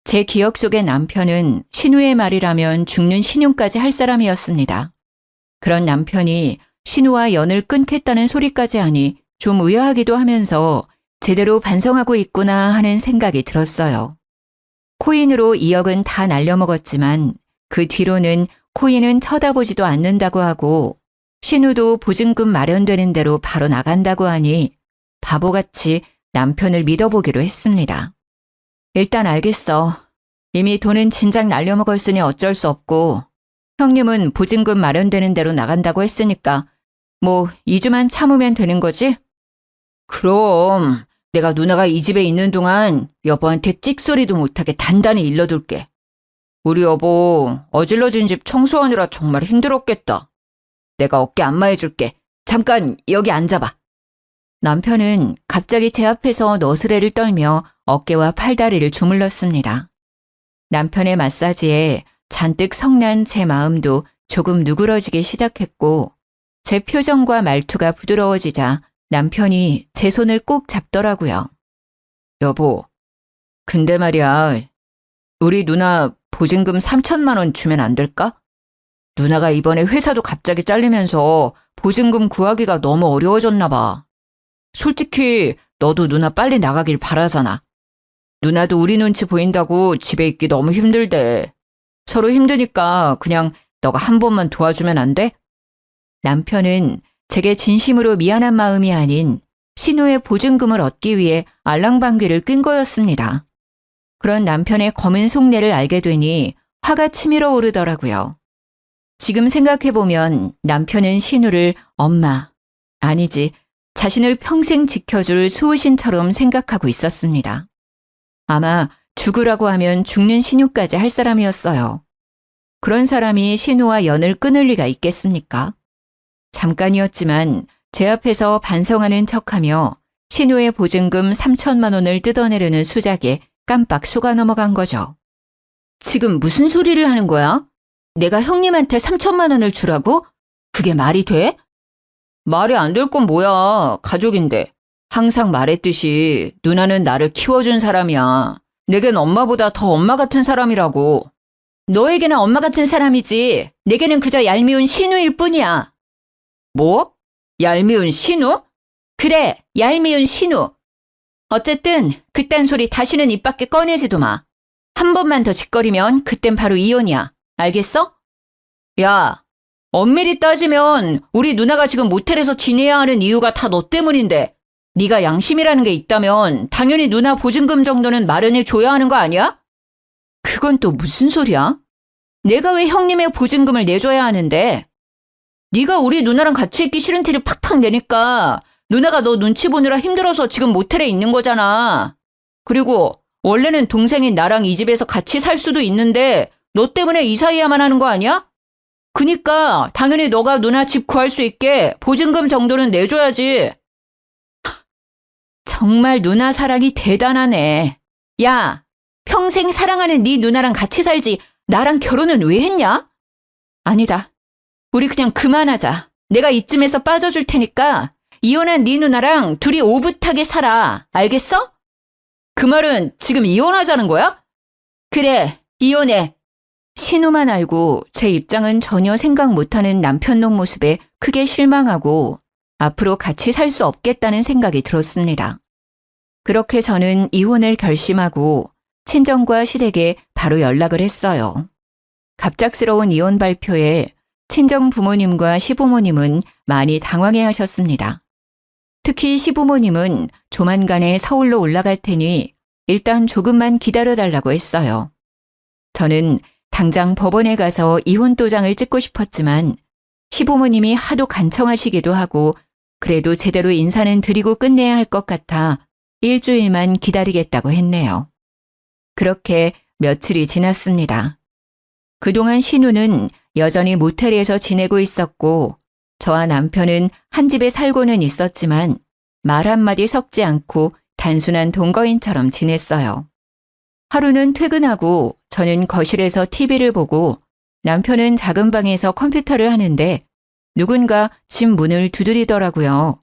제 기억 속의 남편은 신우의 말이라면 죽는 신용까지 할 사람이었습니다. 그런 남편이 신우와 연을 끊겠다는 소리까지 하니 좀 의아하기도 하면서 제대로 반성하고 있구나 하는 생각이 들었어요. 코인으로 2억은 다 날려먹었지만 그 뒤로는 코인은 쳐다보지도 않는다고 하고 신우도 보증금 마련되는 대로 바로 나간다고 하니 바보같이 남편을 믿어보기로 했습니다. 일단 알겠어. 이미 돈은 진작 날려먹었으니 어쩔 수 없고 형님은 보증금 마련되는 대로 나간다고 했으니까 뭐 2주만 참으면 되는 거지? 그럼 내가 누나가 이 집에 있는 동안 여보한테 찍소리도 못하게 단단히 일러둘게. 우리 여보 어질러진 집 청소하느라 정말 힘들었겠다. 내가 어깨 안마해줄게. 잠깐 여기 앉아봐. 남편은 갑자기 제 앞에서 너스레를 떨며 어깨와 팔다리를 주물렀습니다. 남편의 마사지에 잔뜩 성난 제 마음도 조금 누그러지기 시작했고 제 표정과 말투가 부드러워지자 남편이 제 손을 꼭 잡더라고요. 여보, 근데 말이야, 우리 누나 보증금 3천만 원 주면 안 될까? 누나가 이번에 회사도 갑자기 잘리면서 보증금 구하기가 너무 어려워졌나 봐. 솔직히 너도 누나 빨리 나가길 바라잖아. 누나도 우리 눈치 보인다고 집에 있기 너무 힘들대. 서로 힘드니까 그냥 너가 한 번만 도와주면 안 돼? 남편은 제게 진심으로 미안한 마음이 아닌 신우의 보증금을 얻기 위해 알랑방귀를 낀 거였습니다. 그런 남편의 검은 속내를 알게 되니 화가 치밀어 오르더라고요. 지금 생각해보면 남편은 신우를 엄마, 아니지, 자신을 평생 지켜줄 수호신처럼 생각하고 있었습니다. 아마 죽으라고 하면 죽는 신우까지 할 사람이었어요. 그런 사람이 신우와 연을 끊을 리가 있겠습니까? 잠깐이었지만 제 앞에서 반성하는 척하며 신우의 보증금 3천만 원을 뜯어내려는 수작에 깜빡 속아 넘어간 거죠. 지금 무슨 소리를 하는 거야? 내가 형님한테 3천만 원을 주라고? 그게 말이 돼? 말이 안 될 건 뭐야. 가족인데. 항상 말했듯이 누나는 나를 키워준 사람이야. 내겐 엄마보다 더 엄마 같은 사람이라고. 너에게는 엄마 같은 사람이지. 내게는 그저 얄미운 신우일 뿐이야. 뭐? 얄미운 신우? 그래, 얄미운 신우. 어쨌든 그딴 소리 다시는 입 밖에 꺼내지도 마. 한 번만 더 짓거리면 그땐 바로 이혼이야. 알겠어? 야, 엄밀히 따지면 우리 누나가 지금 모텔에서 지내야 하는 이유가 다 너 때문인데 네가 양심이라는 게 있다면 당연히 누나 보증금 정도는 마련해 줘야 하는 거 아니야? 그건 또 무슨 소리야? 내가 왜 형님의 보증금을 내줘야 하는데? 네가 우리 누나랑 같이 있기 싫은 티를 팍팍 내니까 누나가 너 눈치 보느라 힘들어서 지금 모텔에 있는 거잖아. 그리고 원래는 동생인 나랑 이 집에서 같이 살 수도 있는데 너 때문에 이사해야만 하는 거 아니야? 그니까 당연히 너가 누나 집 구할 수 있게 보증금 정도는 내줘야지. 정말 누나 사랑이 대단하네. 야, 평생 사랑하는 네 누나랑 같이 살지 나랑 결혼은 왜 했냐? 아니다. 우리 그냥 그만하자. 내가 이쯤에서 빠져줄 테니까 이혼한 네 누나랑 둘이 오붓하게 살아. 알겠어? 그 말은 지금 이혼하자는 거야? 그래, 이혼해. 신우만 알고 제 입장은 전혀 생각 못하는 남편놈 모습에 크게 실망하고 앞으로 같이 살 수 없겠다는 생각이 들었습니다. 그렇게 저는 이혼을 결심하고 친정과 시댁에 바로 연락을 했어요. 갑작스러운 이혼 발표에 친정 부모님과 시부모님은 많이 당황해 하셨습니다. 특히 시부모님은 조만간에 서울로 올라갈 테니 일단 조금만 기다려달라고 했어요. 저는 당장 법원에 가서 이혼 도장을 찍고 싶었지만 시부모님이 하도 간청하시기도 하고 그래도 제대로 인사는 드리고 끝내야 할 것 같아 일주일만 기다리겠다고 했네요. 그렇게 며칠이 지났습니다. 그동안 신우는 여전히 모텔에서 지내고 있었고 저와 남편은 한 집에 살고는 있었지만 말 한마디 섞지 않고 단순한 동거인처럼 지냈어요. 하루는 퇴근하고 저는 거실에서 TV를 보고 남편은 작은 방에서 컴퓨터를 하는데 누군가 집 문을 두드리더라고요.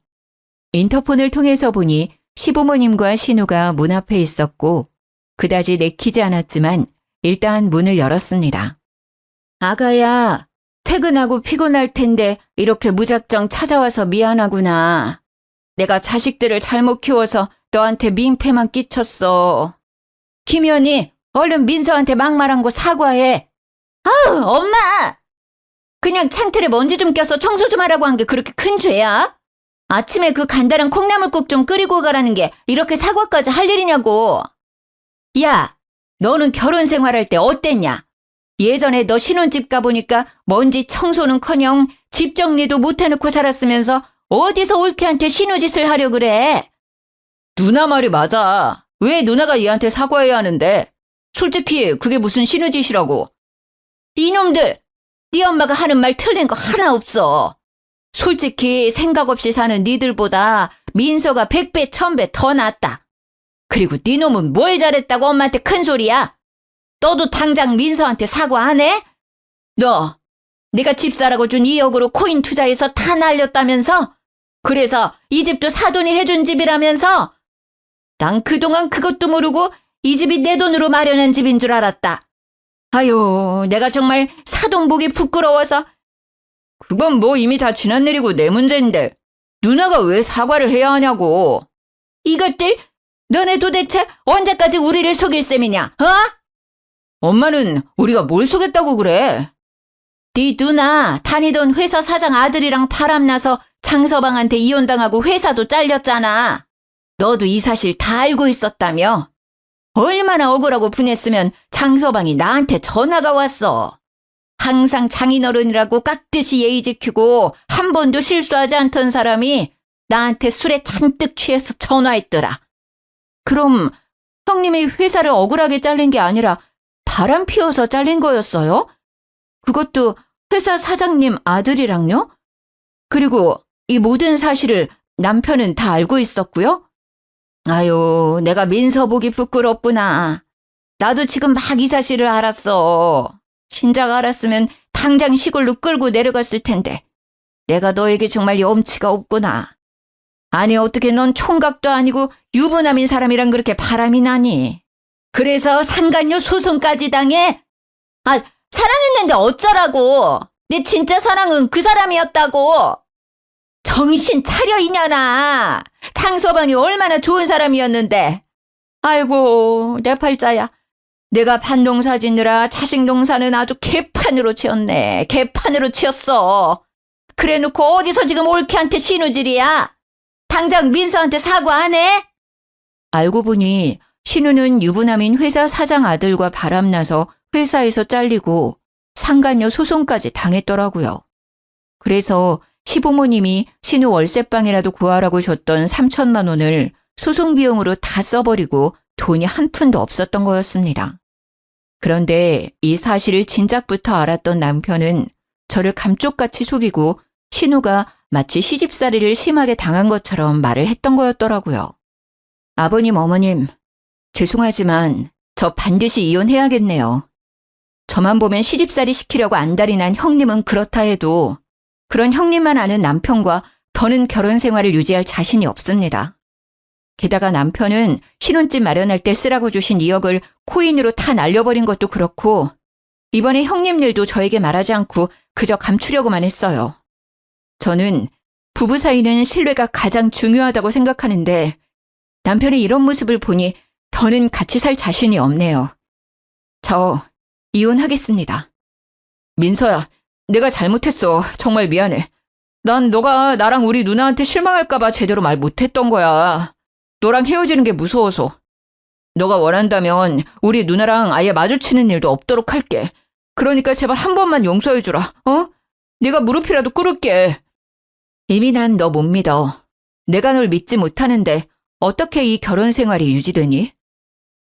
인터폰을 통해서 보니 시부모님과 신우가 문 앞에 있었고 그다지 내키지 않았지만 일단 문을 열었습니다. 아가야, 퇴근하고 피곤할 텐데 이렇게 무작정 찾아와서 미안하구나. 내가 자식들을 잘못 키워서 너한테 민폐만 끼쳤어. 김연희, 얼른 민서한테 막말한 거 사과해. 아우, 엄마! 그냥 창틀에 먼지 좀 껴서 청소 좀 하라고 한 게 그렇게 큰 죄야? 아침에 그 간단한 콩나물국 좀 끓이고 가라는 게 이렇게 사과까지 할 일이냐고. 야, 너는 결혼 생활할 때 어땠냐? 예전에 너 신혼집 가보니까 먼지 청소는커녕 집 정리도 못 해놓고 살았으면서 어디서 올케한테 신우짓을 하려 그래? 누나 말이 맞아. 왜 누나가 얘한테 사과해야 하는데? 솔직히 그게 무슨 신우짓이라고. 이놈들! 네 엄마가 하는 말 틀린 거 하나 없어. 솔직히 생각 없이 사는 니들보다 민서가 100배, 1000배 더 낫다. 그리고 네 놈은 뭘 잘했다고 엄마한테 큰 소리야? 너도 당장 민서한테 사과 안 해? 너, 내가 집 사라고 준 2억으로 코인 투자해서 다 날렸다면서? 그래서 이 집도 사돈이 해준 집이라면서? 난 그동안 그것도 모르고 이 집이 내 돈으로 마련한 집인 줄 알았다. 아유, 내가 정말 사돈 보기 부끄러워서. 그건 뭐 이미 다 지난 일이고 내 문제인데 누나가 왜 사과를 해야 하냐고. 이것들, 너네 도대체 언제까지 우리를 속일 셈이냐, 어? 엄마는 우리가 뭘 속였다고 그래? 네 누나 다니던 회사 사장 아들이랑 바람나서 장서방한테 이혼당하고 회사도 잘렸잖아. 너도 이 사실 다 알고 있었다며? 얼마나 억울하고 분했으면 장서방이 나한테 전화가 왔어. 항상 장인어른이라고 깍듯이 예의 지키고 한 번도 실수하지 않던 사람이 나한테 술에 잔뜩 취해서 전화했더라. 그럼 형님이 회사를 억울하게 잘린 게 아니라 바람 피워서 잘린 거였어요? 그것도 회사 사장님 아들이랑요? 그리고 이 모든 사실을 남편은 다 알고 있었고요? 아유, 내가 민서 보기 부끄럽구나. 나도 지금 막 이 사실을 알았어. 진작 알았으면 당장 시골로 끌고 내려갔을 텐데. 내가 너에게 정말 염치가 없구나. 아니, 어떻게 넌 총각도 아니고 유부남인 사람이랑 그렇게 바람이 나니? 그래서 상간녀 소송까지 당해? 아, 사랑했는데 어쩌라고. 내 진짜 사랑은 그 사람이었다고. 정신 차려, 이년아. 장서방이 얼마나 좋은 사람이었는데. 아이고, 내 팔자야. 내가 반농사 짓느라 자식 농사는 아주 개판으로 치었네. 개판으로 치었어. 그래놓고 어디서 지금 올케한테 신우질이야? 당장 민서한테 사과 안 해? 알고 보니 신우는 유부남인 회사 사장 아들과 바람나서 회사에서 잘리고 상간녀 소송까지 당했더라고요. 그래서 시부모님이 신우 월세방이라도 구하라고 줬던 3천만 원을 소송 비용으로 다 써버리고 돈이 한 푼도 없었던 거였습니다. 그런데 이 사실을 진작부터 알았던 남편은 저를 감쪽같이 속이고 신우가 마치 시집살이를 심하게 당한 것처럼 말을 했던 거였더라고요. 아버님, 어머님, 죄송하지만 저 반드시 이혼해야겠네요. 저만 보면 시집살이 시키려고 안달이 난 형님은 그렇다 해도 그런 형님만 아는 남편과 더는 결혼 생활을 유지할 자신이 없습니다. 게다가 남편은 신혼집 마련할 때 쓰라고 주신 2억을 코인으로 다 날려버린 것도 그렇고 이번에 형님 일도 저에게 말하지 않고 그저 감추려고만 했어요. 저는 부부 사이는 신뢰가 가장 중요하다고 생각하는데 남편의 이런 모습을 보니 더는 같이 살 자신이 없네요. 저 이혼하겠습니다. 민서야, 내가 잘못했어. 정말 미안해. 난 너가 나랑 우리 누나한테 실망할까 봐 제대로 말 못했던 거야. 너랑 헤어지는 게 무서워서. 너가 원한다면 우리 누나랑 아예 마주치는 일도 없도록 할게. 그러니까 제발 한 번만 용서해주라. 어? 네가 무릎이라도 꿇을게. 이미 난 너 못 믿어. 내가 널 믿지 못하는데 어떻게 이 결혼 생활이 유지되니?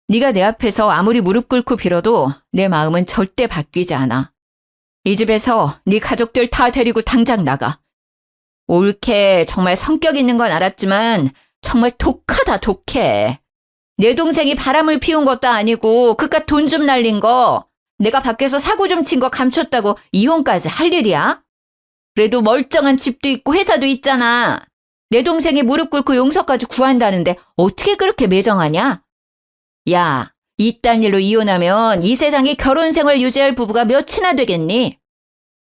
네가 내 앞에서 아무리 무릎 꿇고 빌어도 내 마음은 절대 바뀌지 않아. 이 집에서 네 가족들 다 데리고 당장 나가. 옳게 정말 성격 있는 건 알았지만 정말 독하다 독해. 내 동생이 바람을 피운 것도 아니고 그깟 돈 좀 날린 거 내가 밖에서 사고 좀 친 거 감췄다고 이혼까지 할 일이야? 그래도 멀쩡한 집도 있고 회사도 있잖아. 내 동생이 무릎 꿇고 용서까지 구한다는데 어떻게 그렇게 매정하냐? 야, 이딴 일로 이혼하면 이 세상에 결혼 생활 유지할 부부가 몇이나 되겠니?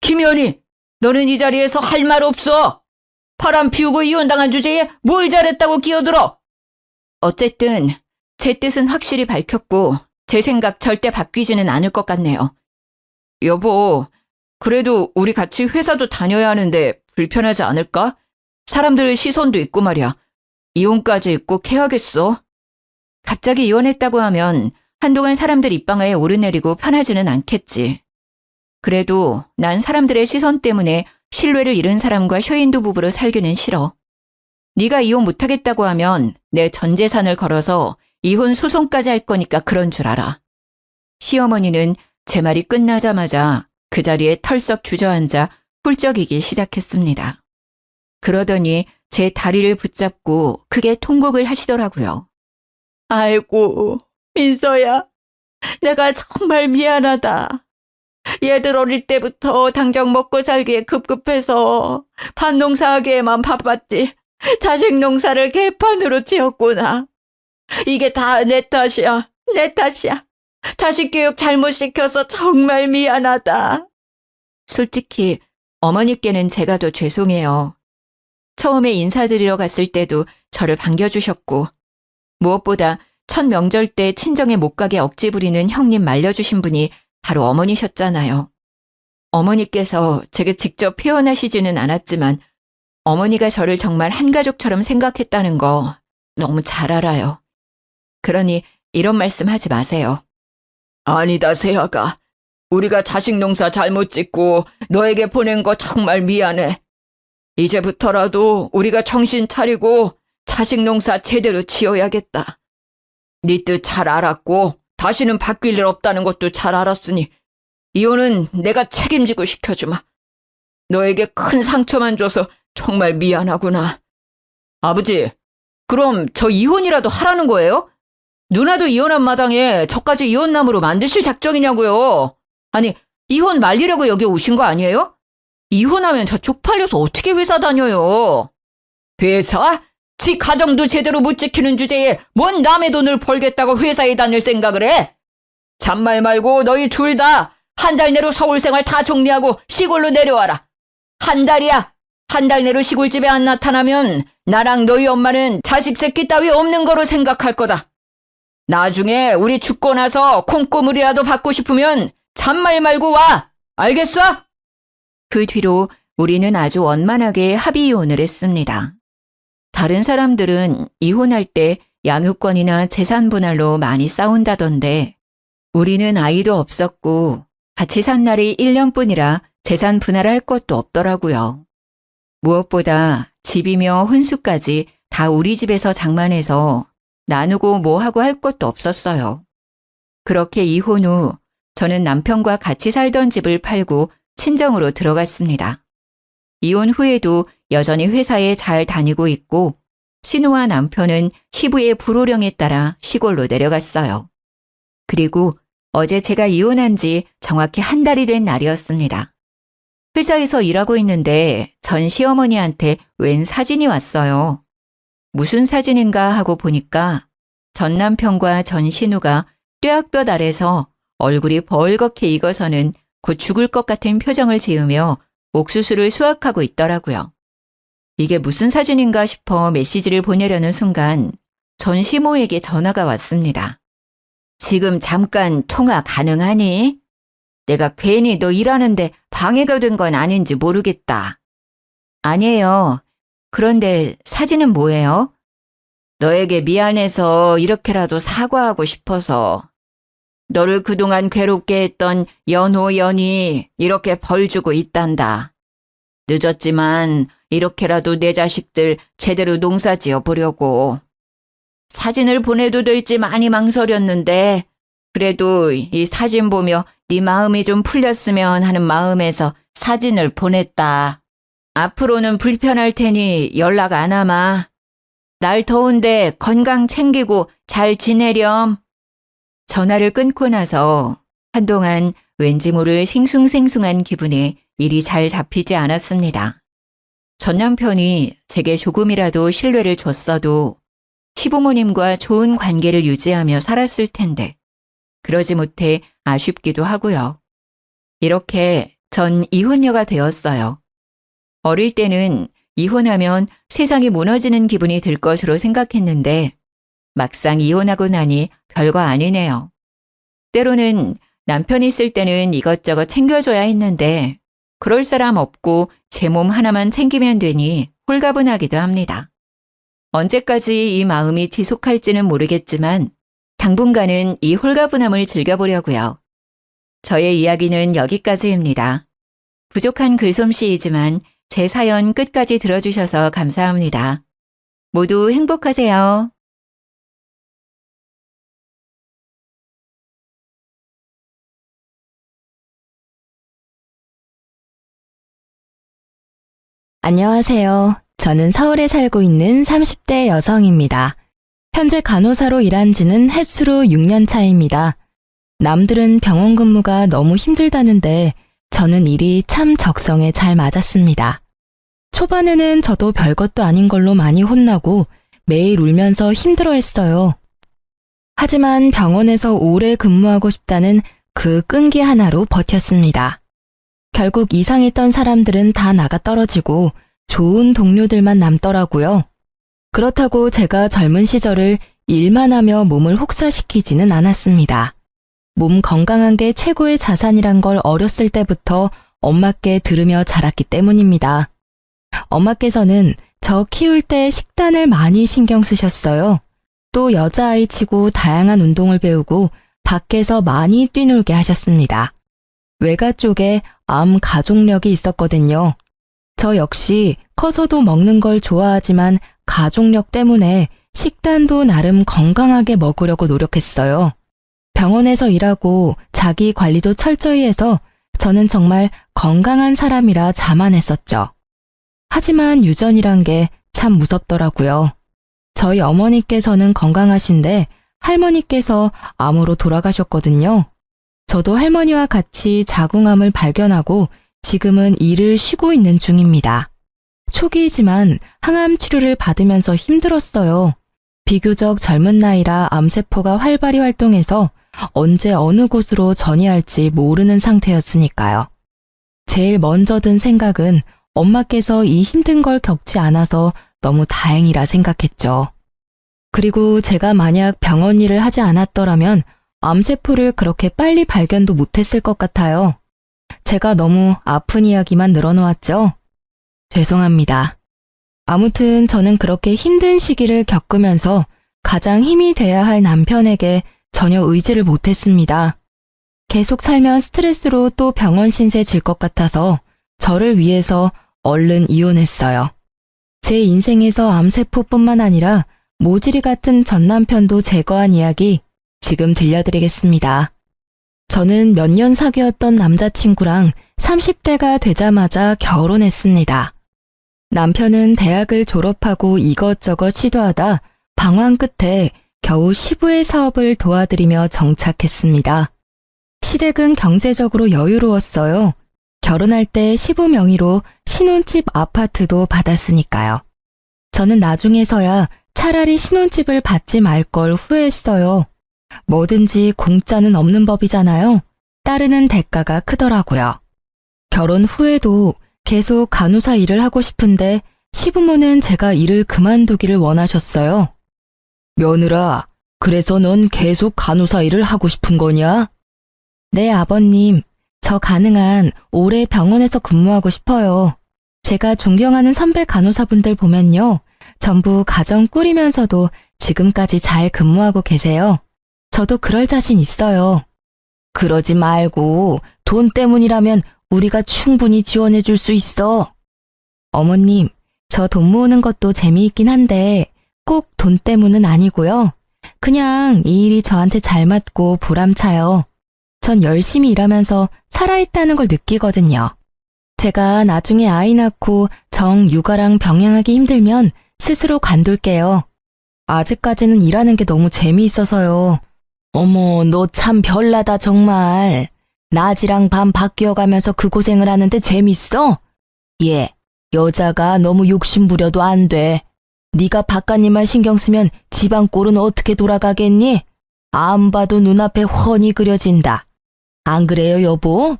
김연희, 너는 이 자리에서 할 말 없어. 바람 피우고 이혼당한 주제에 뭘 잘했다고 끼어들어. 어쨌든 제 뜻은 확실히 밝혔고 제 생각 절대 바뀌지는 않을 것 같네요. 여보, 그래도 우리 같이 회사도 다녀야 하는데 불편하지 않을까? 사람들 시선도 있고 말이야. 이혼까지 꼭 해야겠어? 갑자기 이혼했다고 하면 한동안 사람들 입방아에 오르내리고 편하지는 않겠지. 그래도 난 사람들의 시선 때문에 신뢰를 잃은 사람과 쇼윈도 부부로 살기는 싫어. 네가 이혼 못하겠다고 하면 내 전 재산을 걸어서 이혼 소송까지 할 거니까 그런 줄 알아. 시어머니는 제 말이 끝나자마자 그 자리에 털썩 주저앉아 훌쩍이기 시작했습니다. 그러더니 제 다리를 붙잡고 크게 통곡을 하시더라고요. 아이고, 민서야, 내가 정말 미안하다. 얘들 어릴 때부터 당장 먹고 살기에 급급해서 밭농사하기에만 바빴지 자식 농사를 개판으로 지었구나. 이게 다 내 탓이야, 내 탓이야. 자식 교육 잘못 시켜서 정말 미안하다. 솔직히 어머니께는 제가 더 죄송해요. 처음에 인사드리러 갔을 때도 저를 반겨주셨고 무엇보다 첫 명절 때 친정에 못 가게 억지 부리는 형님 말려주신 분이 바로 어머니셨잖아요. 어머니께서 제게 직접 표현하시지는 않았지만 어머니가 저를 정말 한 가족처럼 생각했다는 거 너무 잘 알아요. 그러니 이런 말씀 하지 마세요. 아니다, 세아가. 우리가 자식 농사 잘못 짓고 너에게 보낸 거 정말 미안해. 이제부터라도 우리가 정신 차리고 자식 농사 제대로 지어야겠다. 네 뜻 잘 알았고 다시는 바뀔 일 없다는 것도 잘 알았으니 이혼은 내가 책임지고 시켜주마. 너에게 큰 상처만 줘서 정말 미안하구나. 아버지, 그럼 저 이혼이라도 하라는 거예요? 누나도 이혼한 마당에 저까지 이혼남으로 만드실 작정이냐고요. 아니, 이혼 말리려고 여기 오신 거 아니에요? 이혼하면 저 쪽팔려서 어떻게 회사 다녀요? 회사? 지 가정도 제대로 못 지키는 주제에 뭔 남의 돈을 벌겠다고 회사에 다닐 생각을 해? 잔말 말고 너희 둘 다 한 달 내로 서울 생활 다 정리하고 시골로 내려와라. 한 달이야. 한 달 내로 시골집에 안 나타나면 나랑 너희 엄마는 자식 새끼 따위 없는 거로 생각할 거다. 나중에 우리 죽고 나서 콩고물이라도 받고 싶으면 잔말 말고 와. 알겠어? 그 뒤로 우리는 아주 원만하게 합의 이혼을 했습니다. 다른 사람들은 이혼할 때 양육권이나 재산 분할로 많이 싸운다던데 우리는 아이도 없었고 같이 산 날이 1년뿐이라 재산 분할할 것도 없더라고요. 무엇보다 집이며 혼수까지 다 우리 집에서 장만해서 나누고 뭐 하고 할 것도 없었어요. 그렇게 이혼 후 저는 남편과 같이 살던 집을 팔고 친정으로 들어갔습니다. 이혼 후에도 여전히 회사에 잘 다니고 있고 신우와 남편은 시부의 불호령에 따라 시골로 내려갔어요. 그리고 어제 제가 이혼한 지 정확히 한 달이 된 날이었습니다. 회사에서 일하고 있는데 전 시어머니한테 웬 사진이 왔어요. 무슨 사진인가 하고 보니까 전 남편과 전 신우가 뙤약볕 아래서 얼굴이 벌겋게 익어서는 곧 죽을 것 같은 표정을 지으며 옥수수를 수확하고 있더라고요. 이게 무슨 사진인가 싶어 메시지를 보내려는 순간 전 시모에게 전화가 왔습니다. 지금 잠깐 통화 가능하니? 내가 괜히 너 일하는데 방해가 된 건 아닌지 모르겠다. 아니에요. 그런데 사진은 뭐예요? 너에게 미안해서 이렇게라도 사과하고 싶어서. 너를 그동안 괴롭게 했던 연호 연이 이렇게 벌 주고 있단다. 늦었지만 이렇게라도 내 자식들 제대로 농사 지어 보려고. 사진을 보내도 될지 많이 망설였는데 그래도 이 사진 보며 네 마음이 좀 풀렸으면 하는 마음에서 사진을 보냈다. 앞으로는 불편할 테니 연락 안 하마. 날 더운데 건강 챙기고 잘 지내렴. 전화를 끊고 나서 한동안 왠지 모를 싱숭생숭한 기분에 일이 잘 잡히지 않았습니다. 전 남편이 제게 조금이라도 신뢰를 줬어도 시부모님과 좋은 관계를 유지하며 살았을 텐데 그러지 못해 아쉽기도 하고요. 이렇게 전 이혼녀가 되었어요. 어릴 때는 이혼하면 세상이 무너지는 기분이 들 것으로 생각했는데 막상 이혼하고 나니 별거 아니네요. 때로는 남편이 있을 때는 이것저것 챙겨줘야 했는데 그럴 사람 없고 제 몸 하나만 챙기면 되니 홀가분하기도 합니다. 언제까지 이 마음이 지속할지는 모르겠지만 당분간은 이 홀가분함을 즐겨보려고요. 저의 이야기는 여기까지입니다. 부족한 글솜씨이지만 제 사연 끝까지 들어주셔서 감사합니다. 모두 행복하세요. 안녕하세요. 저는 서울에 살고 있는 30대 여성입니다. 현재 간호사로 일한 지는 햇수로 6년 차입니다. 남들은 병원 근무가 너무 힘들다는데 저는 일이 참 적성에 잘 맞았습니다. 초반에는 저도 별것도 아닌 걸로 많이 혼나고 매일 울면서 힘들어했어요. 하지만 병원에서 오래 근무하고 싶다는 그 끈기 하나로 버텼습니다. 결국 이상했던 사람들은 다 나가 떨어지고 좋은 동료들만 남더라고요. 그렇다고 제가 젊은 시절을 일만 하며 몸을 혹사시키지는 않았습니다. 몸 건강한 게 최고의 자산이란 걸 어렸을 때부터 엄마께 들으며 자랐기 때문입니다. 엄마께서는 저 키울 때 식단을 많이 신경 쓰셨어요. 또 여자아이 치고 다양한 운동을 배우고 밖에서 많이 뛰놀게 하셨습니다. 외가 쪽에 암 가족력이 있었거든요. 저 역시 커서도 먹는 걸 좋아하지만 가족력 때문에 식단도 나름 건강하게 먹으려고 노력했어요. 병원에서 일하고 자기 관리도 철저히 해서 저는 정말 건강한 사람이라 자만했었죠. 하지만 유전이란 게 참 무섭더라고요. 저희 어머니께서는 건강하신데 할머니께서 암으로 돌아가셨거든요. 저도 할머니와 같이 자궁암을 발견하고 지금은 일을 쉬고 있는 중입니다. 초기이지만 항암 치료를 받으면서 힘들었어요. 비교적 젊은 나이라 암세포가 활발히 활동해서 언제 어느 곳으로 전이할지 모르는 상태였으니까요. 제일 먼저 든 생각은 엄마께서 이 힘든 걸 겪지 않아서 너무 다행이라 생각했죠. 그리고 제가 만약 병원 일을 하지 않았더라면 암세포를 그렇게 빨리 발견도 못했을 것 같아요. 제가 너무 아픈 이야기만 늘어놓았죠? 죄송합니다. 아무튼 저는 그렇게 힘든 시기를 겪으면서 가장 힘이 돼야 할 남편에게 전혀 의지를 못했습니다. 계속 살면 스트레스로 또 병원 신세 질 것 같아서 저를 위해서 얼른 이혼했어요. 제 인생에서 암세포뿐만 아니라 모질이 같은 전 남편도 제거한 이야기 지금 들려드리겠습니다. 저는 몇 년 사귀었던 남자친구랑 30대가 되자마자 결혼했습니다. 남편은 대학을 졸업하고 이것저것 시도하다 방황 끝에 겨우 시부의 사업을 도와드리며 정착했습니다. 시댁은 경제적으로 여유로웠어요. 결혼할 때 시부 명의로 신혼집 아파트도 받았으니까요. 저는 나중에서야 차라리 신혼집을 받지 말 걸 후회했어요. 뭐든지 공짜는 없는 법이잖아요. 따르는 대가가 크더라고요. 결혼 후에도 계속 간호사 일을 하고 싶은데 시부모는 제가 일을 그만두기를 원하셨어요. 며느라, 그래서 넌 계속 간호사 일을 하고 싶은 거냐? 네, 아버님. 저 가능한 오래 병원에서 근무하고 싶어요. 제가 존경하는 선배 간호사분들 보면요. 전부 가정 꾸리면서도 지금까지 잘 근무하고 계세요. 저도 그럴 자신 있어요. 그러지 말고 돈 때문이라면 우리가 충분히 지원해 줄 수 있어. 어머님, 저 돈 모으는 것도 재미있긴 한데 꼭 돈 때문은 아니고요. 그냥 이 일이 저한테 잘 맞고 보람차요. 전 열심히 일하면서 살아있다는 걸 느끼거든요. 제가 나중에 아이 낳고 정 육아랑 병행하기 힘들면 스스로 관둘게요. 아직까지는 일하는 게 너무 재미있어서요. 어머, 너 참 별나다 정말. 낮이랑 밤 바뀌어가면서 그 고생을 하는데 재밌어? 예, 여자가 너무 욕심 부려도 안 돼. 네가 바깥일만 신경 쓰면 집안 꼴은 어떻게 돌아가겠니? 안 봐도 눈앞에 훤히 그려진다. 안 그래요, 여보?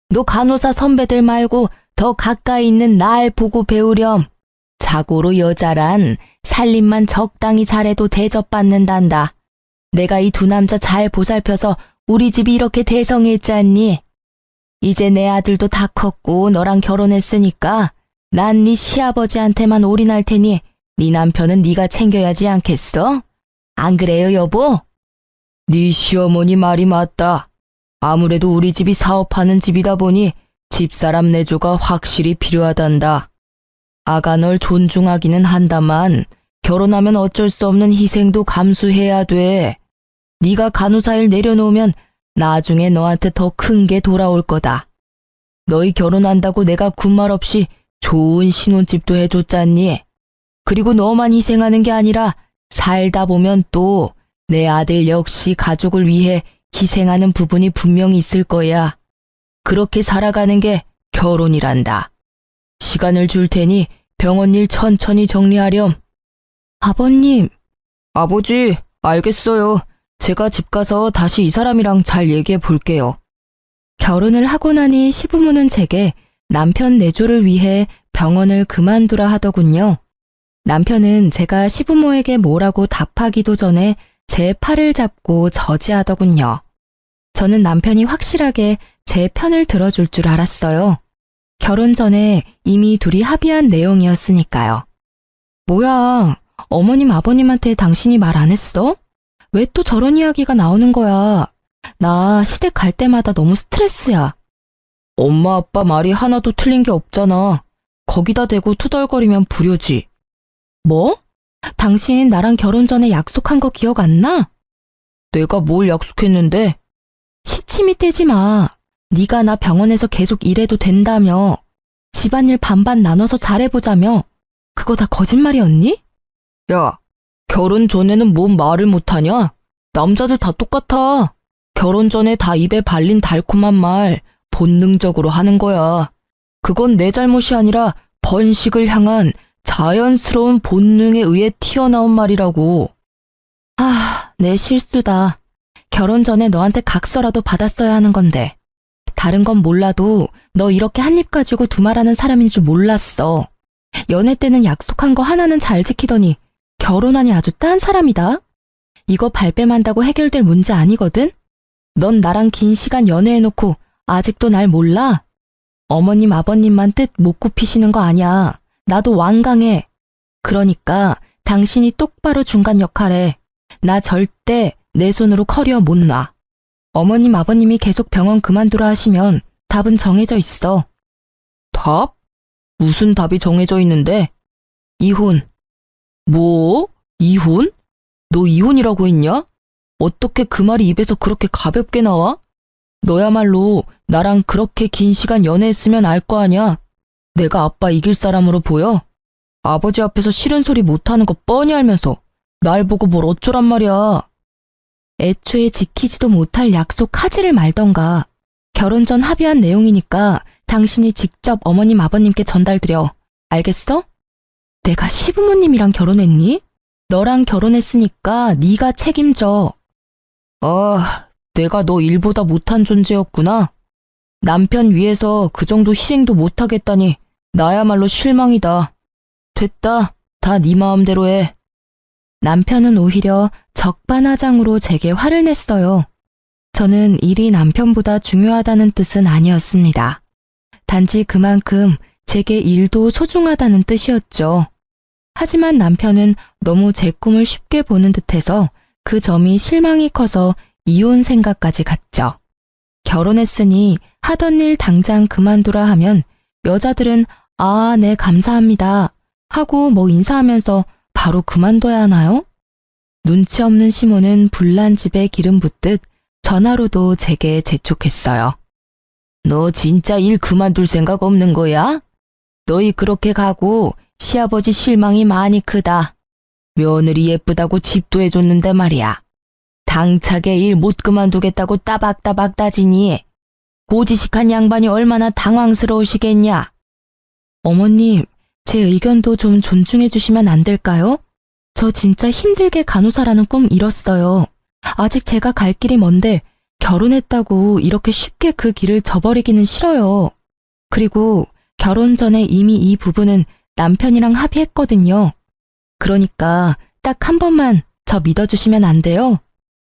너 간호사 선배들 말고 더 가까이 있는 날 보고 배우렴. 자고로 여자란 살림만 적당히 잘해도 대접받는단다. 내가 이 두 남자 잘 보살펴서 우리 집이 이렇게 대성했지 않니? 이제 내 아들도 다 컸고 너랑 결혼했으니까 난 네 시아버지한테만 올인할 테니 네 남편은 네가 챙겨야지 않겠어? 안 그래요, 여보? 네 시어머니 말이 맞다. 아무래도 우리 집이 사업하는 집이다 보니 집사람 내조가 확실히 필요하단다. 아가 널 존중하기는 한다만 결혼하면 어쩔 수 없는 희생도 감수해야 돼. 네가 간호사 일 내려놓으면 나중에 너한테 더 큰 게 돌아올 거다. 너희 결혼한다고 내가 군말 없이 좋은 신혼집도 해줬잖니. 그리고 너만 희생하는 게 아니라 살다 보면 또 내 아들 역시 가족을 위해 희생하는 부분이 분명히 있을 거야. 그렇게 살아가는 게 결혼이란다. 시간을 줄 테니 병원 일 천천히 정리하렴. 아버님. 아버지, 알겠어요. 제가 집 가서 다시 이 사람이랑 잘 얘기해 볼게요. 결혼을 하고 나니 시부모는 제게 남편 내조를 위해 병원을 그만두라 하더군요. 남편은 제가 시부모에게 뭐라고 답하기도 전에 제 팔을 잡고 저지하더군요. 저는 남편이 확실하게 제 편을 들어줄 줄 알았어요. 결혼 전에 이미 둘이 합의한 내용이었으니까요. 뭐야, 어머님 아버님한테 당신이 말 안 했어? 왜 또 저런 이야기가 나오는 거야? 나 시댁 갈 때마다 너무 스트레스야. 엄마 아빠 말이 하나도 틀린 게 없잖아. 거기다 대고 투덜거리면 불효지. 뭐? 당신 나랑 결혼 전에 약속한 거 기억 안 나? 내가 뭘 약속했는데? 시치미 떼지 마. 네가 나 병원에서 계속 일해도 된다며. 집안일 반반 나눠서 잘해보자며. 그거 다 거짓말이었니? 야, 결혼 전에는 뭔 말을 못하냐? 남자들 다 똑같아. 결혼 전에 다 입에 발린 달콤한 말 본능적으로 하는 거야. 그건 내 잘못이 아니라 번식을 향한 자연스러운 본능에 의해 튀어나온 말이라고. 아, 내 실수다. 결혼 전에 너한테 각서라도 받았어야 하는 건데. 다른 건 몰라도 너 이렇게 한 입 가지고 두말하는 사람인 줄 몰랐어. 연애 때는 약속한 거 하나는 잘 지키더니 결혼하니 아주 딴 사람이다. 이거 발뺌한다고 해결될 문제 아니거든? 넌 나랑 긴 시간 연애해놓고 아직도 날 몰라? 어머님 아버님만 뜻 못 굽히시는 거 아니야. 나도 완강해. 그러니까 당신이 똑바로 중간 역할해. 나 절대 내 손으로 커리어 못 놔. 어머님, 아버님이 계속 병원 그만두라 하시면 답은 정해져 있어. 답? 무슨 답이 정해져 있는데? 이혼. 뭐? 이혼? 너 이혼이라고 했냐? 어떻게 그 말이 입에서 그렇게 가볍게 나와? 너야말로 나랑 그렇게 긴 시간 연애했으면 알 거 아냐? 내가 아빠 이길 사람으로 보여? 아버지 앞에서 싫은 소리 못하는 거 뻔히 알면서 날 보고 뭘 어쩌란 말이야. 애초에 지키지도 못할 약속 하지를 말던가. 결혼 전 합의한 내용이니까 당신이 직접 어머님, 아버님께 전달드려. 알겠어? 내가 시부모님이랑 결혼했니? 너랑 결혼했으니까 네가 책임져. 내가 너 일보다 못한 존재였구나. 남편 위해서 그 정도 희생도 못하겠다니 나야말로 실망이다. 됐다. 다 네 마음대로 해. 남편은 오히려 적반하장으로 제게 화를 냈어요. 저는 일이 남편보다 중요하다는 뜻은 아니었습니다. 단지 그만큼 제게 일도 소중하다는 뜻이었죠. 하지만 남편은 너무 제 꿈을 쉽게 보는 듯해서 그 점이 실망이 커서 이혼 생각까지 갔죠. 결혼했으니 하던 일 당장 그만두라 하면 여자들은 아, 네, 감사합니다 하고 뭐 인사하면서 바로 그만둬야 하나요? 눈치 없는 시모는 불난 집에 기름 붓듯 전화로도 제게 재촉했어요. 너 진짜 일 그만둘 생각 없는 거야? 너희 그렇게 가고 시아버지 실망이 많이 크다. 며느리 예쁘다고 집도 해줬는데 말이야. 당차게 일 못 그만두겠다고 따박따박 따지니 고지식한 양반이 얼마나 당황스러우시겠냐. 어머님, 제 의견도 좀 존중해 주시면 안 될까요? 저 진짜 힘들게 간호사라는 꿈 이뤘어요. 아직 제가 갈 길이 먼데 결혼했다고 이렇게 쉽게 그 길을 저버리기는 싫어요. 그리고 결혼 전에 이미 이 부분은 남편이랑 합의했거든요. 그러니까 딱 한 번만 저 믿어주시면 안 돼요?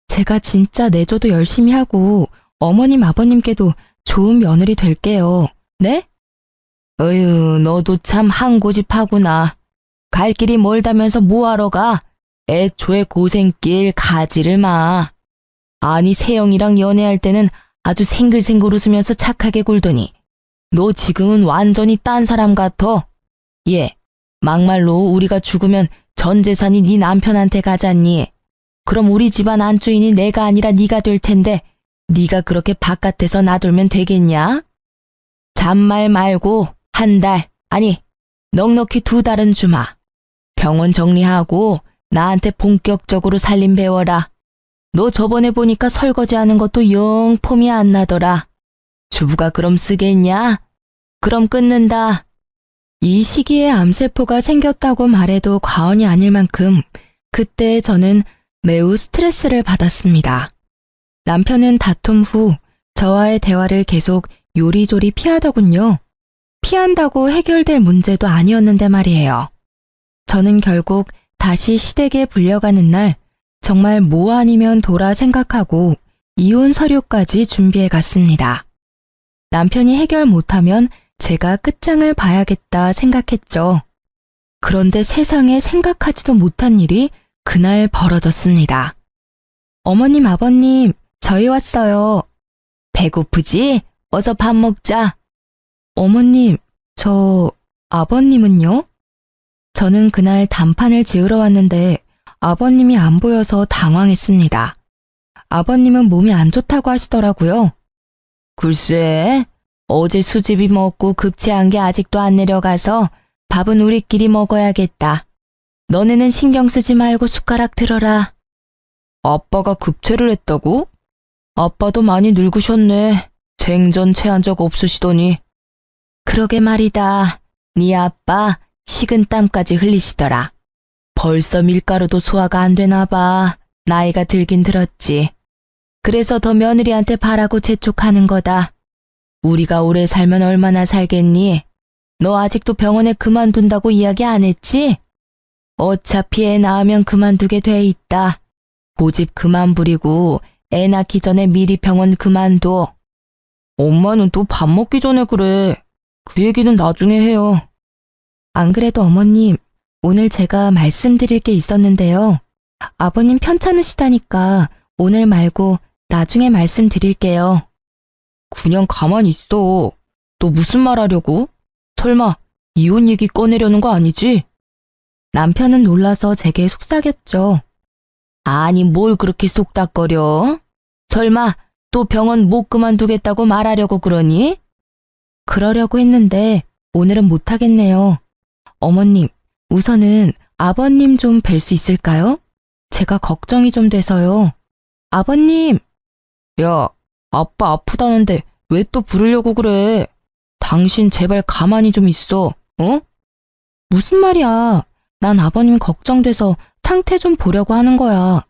제가 진짜 내조도 열심히 하고 어머님, 아버님께도 좋은 며느리 될게요. 네? 어휴, 너도 참 한 고집하구나. 갈 길이 멀다면서 뭐하러 가? 애초에 고생길 가지를 마. 아니, 세영이랑 연애할 때는 아주 생글생글 웃으면서 착하게 굴더니 너 지금은 완전히 딴 사람 같아. 예, 막말로 우리가 죽으면 전 재산이 네 남편한테 가잖니. 그럼 우리 집안 안주인이 내가 아니라 네가 될 텐데 네가 그렇게 바깥에서 놔두면 되겠냐? 잔말 말고 한 달, 아니 넉넉히 2달은 주마. 병원 정리하고 나한테 본격적으로 살림 배워라. 너 저번에 보니까 설거지하는 것도 영 폼이 안 나더라. 주부가 그럼 쓰겠냐? 그럼 끊는다. 이 시기에 암세포가 생겼다고 말해도 과언이 아닐 만큼 그때 저는 매우 스트레스를 받았습니다. 남편은 다툼 후 저와의 대화를 계속 요리조리 피하더군요. 피한다고 해결될 문제도 아니었는데 말이에요. 저는 결국 다시 시댁에 불려가는 날 정말 뭐 아니면 도라 생각하고 이혼 서류까지 준비해 갔습니다. 남편이 해결 못하면 제가 끝장을 봐야겠다 생각했죠. 그런데 세상에 생각하지도 못한 일이 그날 벌어졌습니다. 어머님, 아버님, 저희 왔어요. 배고프지? 어서 밥 먹자. 어머님, 아버님은요? 저는 그날 단판을 지으러 왔는데 아버님이 안 보여서 당황했습니다. 아버님은 몸이 안 좋다고 하시더라고요. 글쎄, 어제 수제비 먹고 급체한 게 아직도 안 내려가서 밥은 우리끼리 먹어야겠다. 너네는 신경 쓰지 말고 숟가락 들어라. 아빠가 급체를 했다고? 아빠도 많이 늙으셨네. 생전 체한 적 없으시더니. 그러게 말이다. 네 아빠 식은 땀까지 흘리시더라. 벌써 밀가루도 소화가 안 되나 봐. 나이가 들긴 들었지. 그래서 더 며느리한테 바라고 재촉하는 거다. 우리가 오래 살면 얼마나 살겠니? 너 아직도 병원에 그만둔다고 이야기 안 했지? 어차피 애 낳으면 그만두게 돼 있다. 고집 그만 부리고 애 낳기 전에 미리 병원 그만둬. 엄마는 또 밥 먹기 전에 그래. 그 얘기는 나중에 해요. 안 그래도 어머님, 오늘 제가 말씀드릴 게 있었는데요. 아버님 편찮으시다니까 오늘 말고 나중에 말씀드릴게요. 그냥 가만히 있어. 너 무슨 말 하려고? 설마 이혼 얘기 꺼내려는 거 아니지? 남편은 놀라서 제게 속삭였죠. 아니 뭘 그렇게 쏙닥거려? 설마 또 병원 못 그만두겠다고 말하려고 그러니? 그러려고 했는데 오늘은 못하겠네요. 어머님, 우선은 아버님 좀 뵐 수 있을까요? 제가 걱정이 좀 돼서요. 아버님! 야, 아빠 아프다는데 왜 또 부르려고 그래? 당신 제발 가만히 좀 있어, 어? 무슨 말이야? 난 아버님 걱정돼서 상태 좀 보려고 하는 거야.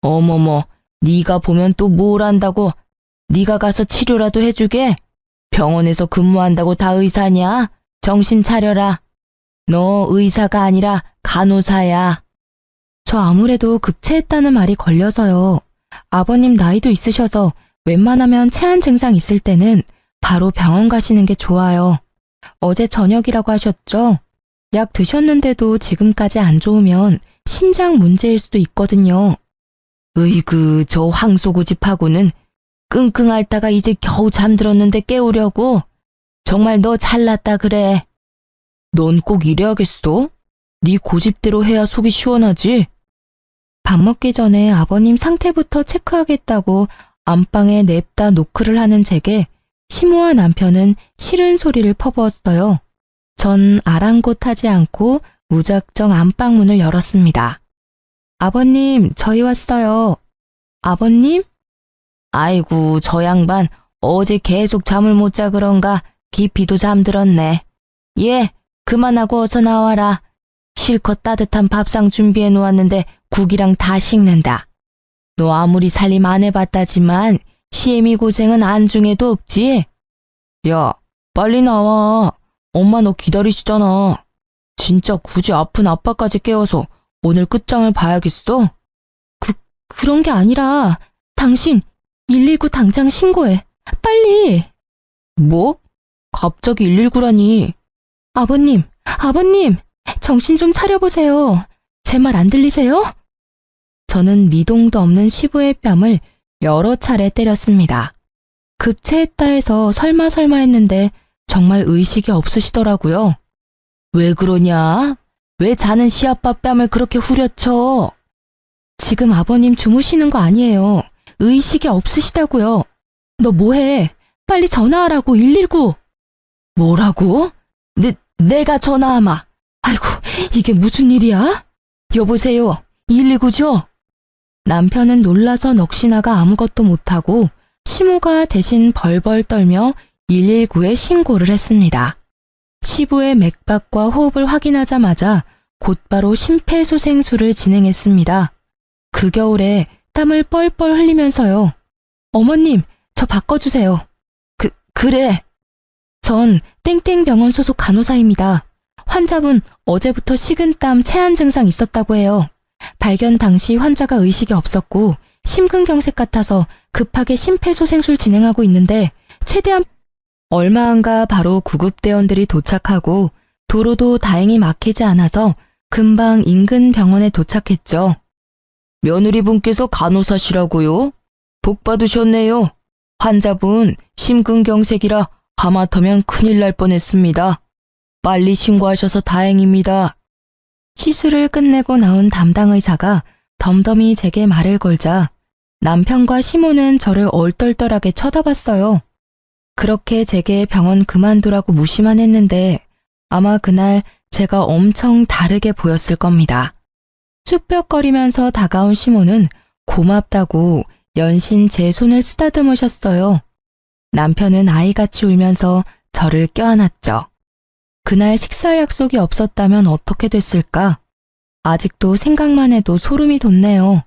어머머, 네가 보면 또 뭘 안다고? 네가 가서 치료라도 해주게? 병원에서 근무한다고 다 의사냐? 정신 차려라. 너 의사가 아니라 간호사야. 저 아무래도 급체했다는 말이 걸려서요. 아버님 나이도 있으셔서 웬만하면 체한 증상 있을 때는 바로 병원 가시는 게 좋아요. 어제 저녁이라고 하셨죠? 약 드셨는데도 지금까지 안 좋으면 심장 문제일 수도 있거든요. 으이그, 저 황소고집하고는 끙끙 앓다가 이제 겨우 잠들었는데 깨우려고? 정말 너 잘났다 그래. 넌 꼭 이래야겠어? 네 고집대로 해야 속이 시원하지? 밥 먹기 전에 아버님 상태부터 체크하겠다고 안방에 냅다 노크를 하는 제게 시모와 남편은 싫은 소리를 퍼부었어요. 전 아랑곳하지 않고 무작정 안방문을 열었습니다. 아버님, 저희 왔어요. 아버님? 아이고, 저 양반 어제 계속 잠을 못 자 그런가 깊이도 잠들었네. 예, 그만하고 어서 나와라. 실컷 따뜻한 밥상 준비해 놓았는데 국이랑 다 식는다. 너 아무리 살림 안 해봤다지만 시애미 고생은 안중에도 없지? 야, 빨리 나와. 엄마 너 기다리시잖아. 진짜 굳이 아픈 아빠까지 깨워서 오늘 끝장을 봐야겠어? 그런 게 아니라 당신 119 당장 신고해. 빨리. 뭐? 갑자기 119라니. 아버님, 정신 좀 차려보세요. 제 말 안 들리세요? 저는 미동도 없는 시부의 뺨을 여러 차례 때렸습니다. 급체했다 해서 설마 했는데 정말 의식이 없으시더라고요. 왜 그러냐? 왜 자는 시아빠 뺨을 그렇게 후려쳐? 지금 아버님 주무시는 거 아니에요. 의식이 없으시다고요. 너 뭐해? 빨리 전화하라고 119. 뭐라고? 내가 전화하마. 아이고, 이게 무슨 일이야? 여보세요, 119죠? 남편은 놀라서 넋이나가 아무것도 못하고 시모가 대신 벌벌 떨며 119에 신고를 했습니다. 시부의 맥박과 호흡을 확인하자마자 곧바로 심폐소생술을 진행했습니다. 그 겨울에 땀을 뻘뻘 흘리면서요. 어머님, 저 바꿔주세요. 그래. 전 땡땡병원 소속 간호사입니다. 환자분 어제부터 식은땀, 체한 증상 있었다고 해요. 발견 당시 환자가 의식이 없었고 심근경색 같아서 급하게 심폐소생술 진행하고 있는데 최대한 얼마 안가 바로 구급대원들이 도착하고 도로도 다행히 막히지 않아서 금방 인근 병원에 도착했죠. 며느리분께서 간호사시라고요? 복 받으셨네요. 환자분 심근경색이라 하마터면 큰일 날 뻔했습니다. 빨리 신고하셔서 다행입니다. 시술을 끝내고 나온 담당 의사가 덤덤히 제게 말을 걸자 남편과 시모는 저를 얼떨떨하게 쳐다봤어요. 그렇게 제게 병원 그만두라고 무시만 했는데 아마 그날 제가 엄청 다르게 보였을 겁니다. 쭈뼛거리면서 다가온 시모는 고맙다고 연신 제 손을 쓰다듬으셨어요. 남편은 아이같이 울면서 저를 껴안았죠. 그날 식사 약속이 없었다면 어떻게 됐을까? 아직도 생각만 해도 소름이 돋네요.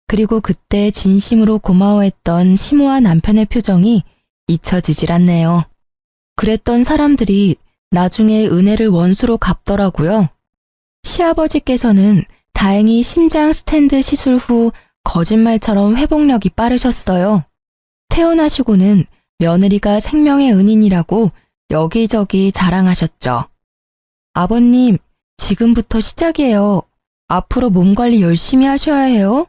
그리고 그때 진심으로 고마워했던 시모와 남편의 표정이 잊혀지질 않네요. 그랬던 사람들이 나중에 은혜를 원수로 갚더라고요. 시아버지께서는 다행히 심장 스탠드 시술 후 거짓말처럼 회복력이 빠르셨어요. 퇴원하시고는 며느리가 생명의 은인이라고 여기저기 자랑하셨죠. 아버님, 지금부터 시작이에요. 앞으로 몸 관리 열심히 하셔야 해요.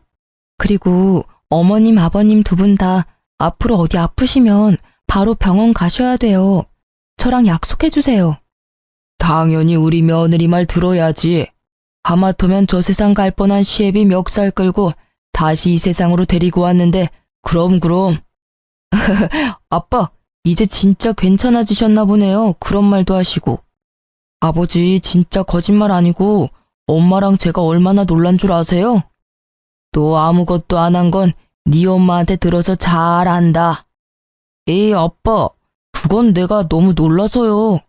그리고 어머님, 아버님 두 분 다 앞으로 어디 아프시면 바로 병원 가셔야 돼요. 저랑 약속해 주세요. 당연히 우리 며느리 말 들어야지. 하마터면 저 세상 갈 뻔한 시애비 멱살 끌고 다시 이 세상으로 데리고 왔는데 그럼. 아빠, 이제 진짜 괜찮아지셨나 보네요. 그런 말도 하시고. 아버지, 진짜 거짓말 아니고 엄마랑 제가 얼마나 놀란 줄 아세요? 또 아무것도 안 한 건 네 엄마한테 들어서 잘 안다. 에이, 아빠, 그건 내가 너무 놀라서요.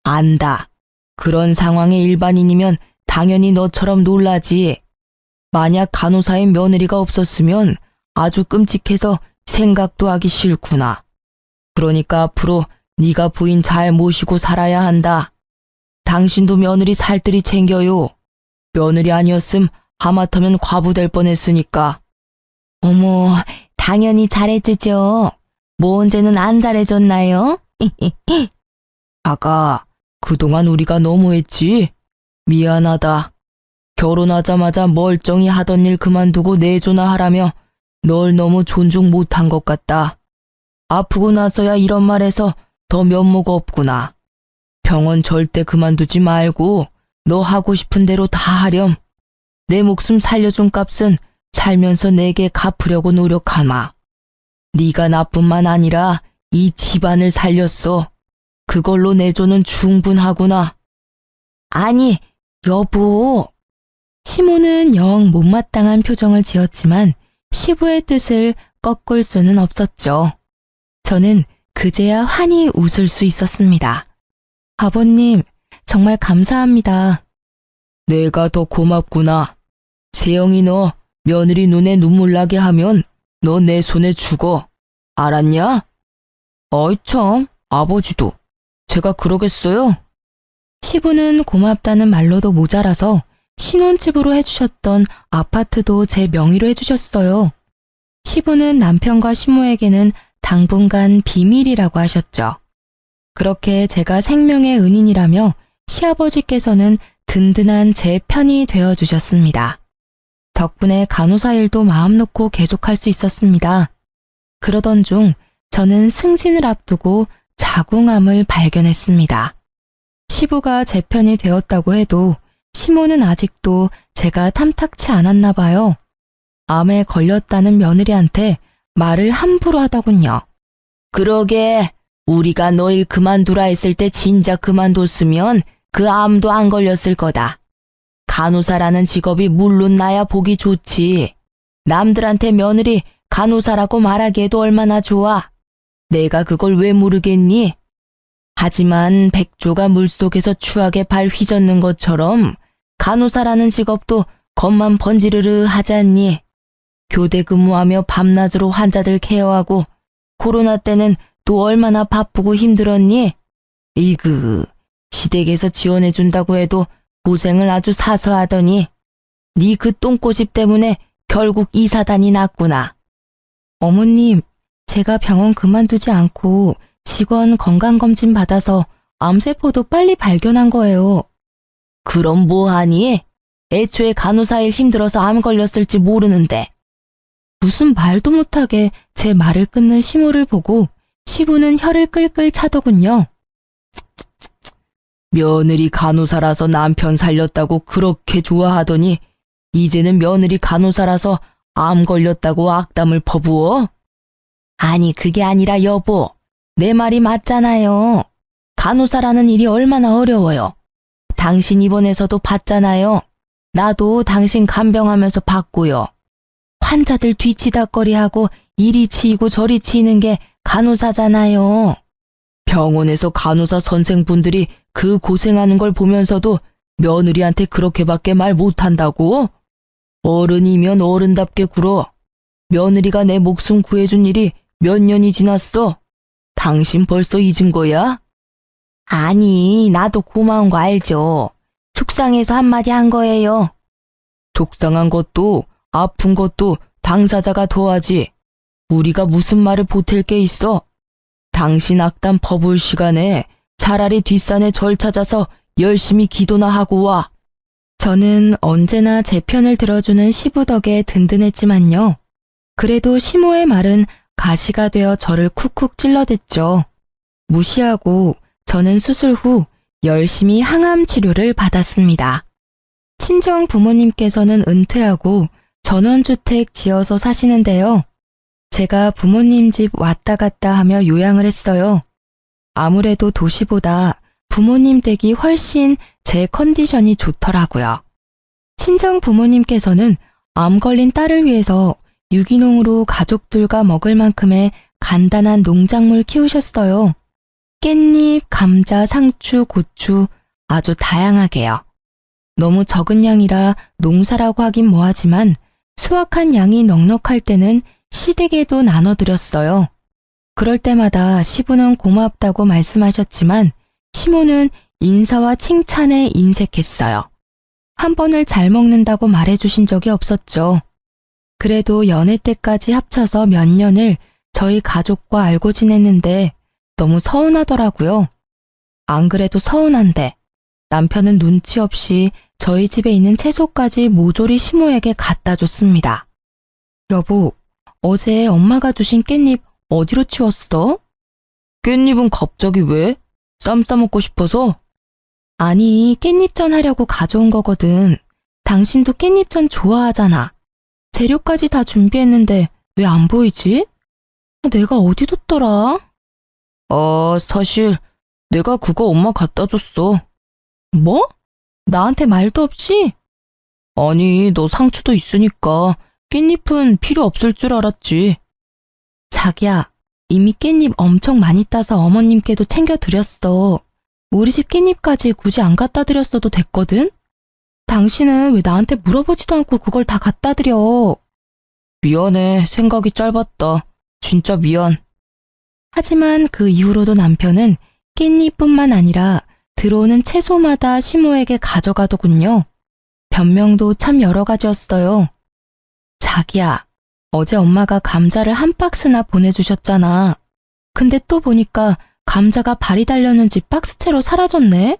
안다. 그런 상황의 일반인이면 당연히 너처럼 놀라지. 만약 간호사의 며느리가 없었으면 아주 끔찍해서 생각도 하기 싫구나. 그러니까 앞으로 네가 부인 잘 모시고 살아야 한다. 당신도 며느리 살뜰히 챙겨요. 며느리 아니었음 하마터면 과부 될 뻔했으니까. 어머, 당연히 잘해주죠. 뭐 언제는 안 잘해줬나요? 아가, 그동안 우리가 너무했지? 미안하다. 결혼하자마자 멀쩡히 하던 일 그만두고 내조나 하라며 널 너무 존중 못한 것 같다. 아프고 나서야 이런 말해서 더 면목 없구나. 병원 절대 그만두지 말고 너 하고 싶은 대로 다 하렴. 내 목숨 살려준 값은 살면서 내게 갚으려고 노력하마. 네가 나뿐만 아니라 이 집안을 살렸어. 그걸로 내조는 충분하구나. 아니, 여보. 시모는 영 못마땅한 표정을 지었지만 시부의 뜻을 꺾을 수는 없었죠. 저는 그제야 환히 웃을 수 있었습니다. 아버님, 정말 감사합니다. 내가 더 고맙구나. 세영이 너 며느리 눈에 눈물 나게 하면 너 내 손에 죽어. 알았냐? 어이 참, 아버지도. 제가 그러겠어요? 시부는 고맙다는 말로도 모자라서 신혼집으로 해주셨던 아파트도 제 명의로 해주셨어요. 시부는 남편과 시모에게는 당분간 비밀이라고 하셨죠. 그렇게 제가 생명의 은인이라며 시아버지께서는 든든한 제 편이 되어주셨습니다. 덕분에 간호사 일도 마음 놓고 계속할 수 있었습니다. 그러던 중 저는 승진을 앞두고 자궁암을 발견했습니다. 시부가 제 편이 되었다고 해도 시모는 아직도 제가 탐탁치 않았나 봐요. 암에 걸렸다는 며느리한테 말을 함부로 하더군요. 그러게, 우리가 너 일 그만두라 했을 때 진작 그만뒀으면 그 암도 안 걸렸을 거다. 간호사라는 직업이 물론 나야 보기 좋지. 남들한테 며느리 간호사라고 말하기에도 얼마나 좋아. 내가 그걸 왜 모르겠니? 하지만 백조가 물속에서 추하게 발 휘젓는 것처럼 간호사라는 직업도 겉만 번지르르 하지 않니? 교대 근무하며 밤낮으로 환자들 케어하고 코로나 때는 또 얼마나 바쁘고 힘들었니? 이그, 시댁에서 지원해준다고 해도 고생을 아주 사서 하더니 네 그 똥꼬집 때문에 결국 이사단이 났구나. 어머님, 제가 병원 그만두지 않고 직원 건강검진 받아서 암세포도 빨리 발견한 거예요. 그럼 뭐하니? 애초에 간호사 일 힘들어서 암 걸렸을지 모르는데. 무슨 말도 못하게 제 말을 끊는 시모를 보고 시부는 혀를 끌끌 차더군요. 며느리 간호사라서 남편 살렸다고 그렇게 좋아하더니 이제는 며느리 간호사라서 암 걸렸다고 악담을 퍼부어? 아니, 그게 아니라 여보, 내 말이 맞잖아요. 간호사라는 일이 얼마나 어려워요. 당신 입원해서도 봤잖아요. 나도 당신 간병하면서 봤고요. 환자들 뒤치다꺼리하고 이리 치이고 저리 치이는 게 간호사잖아요. 병원에서 간호사 선생분들이 그 고생하는 걸 보면서도 며느리한테 그렇게밖에 말 못한다고? 어른이면 어른답게 굴어. 며느리가 내 목숨 구해준 일이 몇 년이 지났어? 당신 벌써 잊은 거야? 아니, 나도 고마운 거 알죠. 속상해서 한마디 한 거예요. 속상한 것도 아픈 것도 당사자가 더하지. 우리가 무슨 말을 보탤 게 있어? 당신 악담 퍼부을 시간에 차라리 뒷산에 절 찾아서 열심히 기도나 하고 와. 저는 언제나 제 편을 들어주는 시부 덕에 든든했지만요. 그래도 시모의 말은 가시가 되어 저를 쿡쿡 찔러댔죠. 무시하고 저는 수술 후 열심히 항암 치료를 받았습니다. 친정 부모님께서는 은퇴하고 전원주택 지어서 사시는데요. 제가 부모님 집 왔다 갔다 하며 요양을 했어요. 아무래도 도시보다 부모님 댁이 훨씬 제 컨디션이 좋더라고요. 친정 부모님께서는 암 걸린 딸을 위해서 유기농으로 가족들과 먹을 만큼의 간단한 농작물 키우셨어요. 깻잎, 감자, 상추, 고추 아주 다양하게요. 너무 적은 양이라 농사라고 하긴 뭐하지만 수확한 양이 넉넉할 때는 시댁에도 나눠드렸어요. 그럴 때마다 시부는 고맙다고 말씀하셨지만 시모는 인사와 칭찬에 인색했어요. 한 번을 잘 먹는다고 말해주신 적이 없었죠. 그래도 연애 때까지 합쳐서 몇 년을 저희 가족과 알고 지냈는데 너무 서운하더라고요. 안 그래도 서운한데 남편은 눈치 없이 저희 집에 있는 채소까지 모조리 시모에게 갖다 줬습니다. 여보, 어제 엄마가 주신 깻잎 어디로 치웠어? 깻잎은 갑자기 왜? 쌈 싸먹고 싶어서? 아니, 깻잎전 하려고 가져온 거거든. 당신도 깻잎전 좋아하잖아. 재료까지 다 준비했는데 왜 안 보이지? 내가 어디 뒀더라? 사실 내가 그거 엄마 갖다 줬어. 뭐? 나한테 말도 없이? 아니, 너 상추도 있으니까 깻잎은 필요 없을 줄 알았지. 자기야, 이미 깻잎 엄청 많이 따서 어머님께도 챙겨드렸어. 우리 집 깻잎까지 굳이 안 갖다 드렸어도 됐거든? 당신은 왜 나한테 물어보지도 않고 그걸 다 갖다 드려? 미안해, 생각이 짧았다. 진짜 미안. 하지만 그 이후로도 남편은 깻잎뿐만 아니라 들어오는 채소마다 시모에게 가져가더군요. 변명도 참 여러 가지였어요. 자기야, 어제 엄마가 감자를 한 박스나 보내주셨잖아. 근데 또 보니까 감자가 발이 달렸는지 박스채로 사라졌네?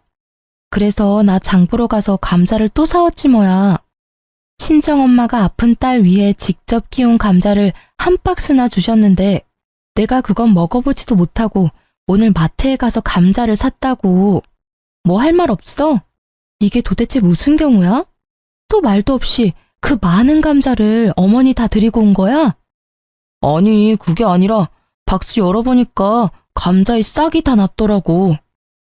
그래서 나 장 보러 가서 감자를 또 사왔지 뭐야. 친정엄마가 아픈 딸 위해 직접 키운 감자를 한 박스나 주셨는데 내가 그건 먹어보지도 못하고 오늘 마트에 가서 감자를 샀다고. 뭐 할 말 없어? 이게 도대체 무슨 경우야? 또 말도 없이 그 많은 감자를 어머니 다 드리고 온 거야? 아니, 그게 아니라 박스 열어보니까 감자에 싹이 다 났더라고.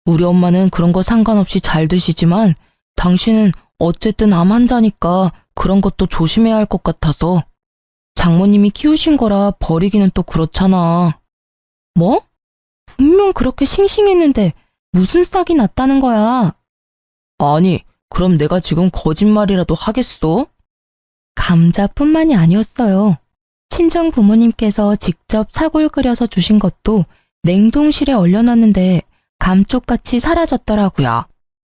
우리 엄마는 그런 거 상관없이 잘 드시지만 당신은 어쨌든 암 환자니까 그런 것도 조심해야 할 것 같아서. 장모님이 키우신 거라 버리기는 또 그렇잖아. 뭐? 분명 그렇게 싱싱했는데 무슨 싹이 났다는 거야? 아니, 그럼 내가 지금 거짓말이라도 하겠어? 감자뿐만이 아니었어요. 친정 부모님께서 직접 사골 끓여서 주신 것도 냉동실에 얼려놨는데 감쪽같이 사라졌더라고요.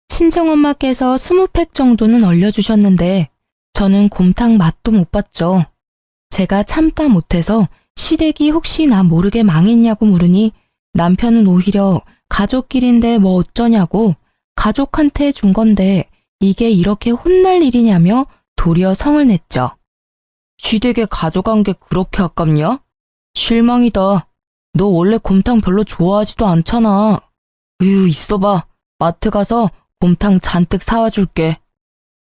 친정엄마께서 20팩 정도는 얼려주셨는데 저는 곰탕 맛도 못 봤죠. 제가 참다 못해서 시댁이 혹시 나 모르게 망했냐고 물으니 남편은 오히려 가족끼리인데 뭐 어쩌냐고 가족한테 준 건데 이게 이렇게 혼날 일이냐며 도리어 성을 냈죠. 시댁에 가져간 게 그렇게 아깝냐? 실망이다. 너 원래 곰탕 별로 좋아하지도 않잖아. 있어봐. 마트 가서 곰탕 잔뜩 사와 줄게.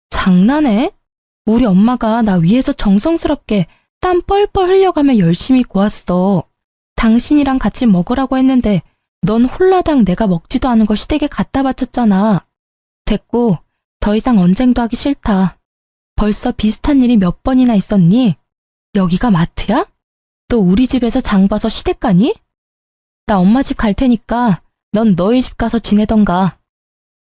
장난해? 우리 엄마가 나 위해서 정성스럽게 땀 뻘뻘 흘려가며 열심히 구웠어. 당신이랑 같이 먹으라고 했는데 넌 홀라당 내가 먹지도 않은 걸 시댁에 갖다 바쳤잖아. 됐고, 더 이상 언쟁도 하기 싫다. 벌써 비슷한 일이 몇 번이나 있었니? 여기가 마트야? 또 우리 집에서 장 봐서 시댁 가니? 나 엄마 집 갈 테니까 넌 너희 집 가서 지내던가.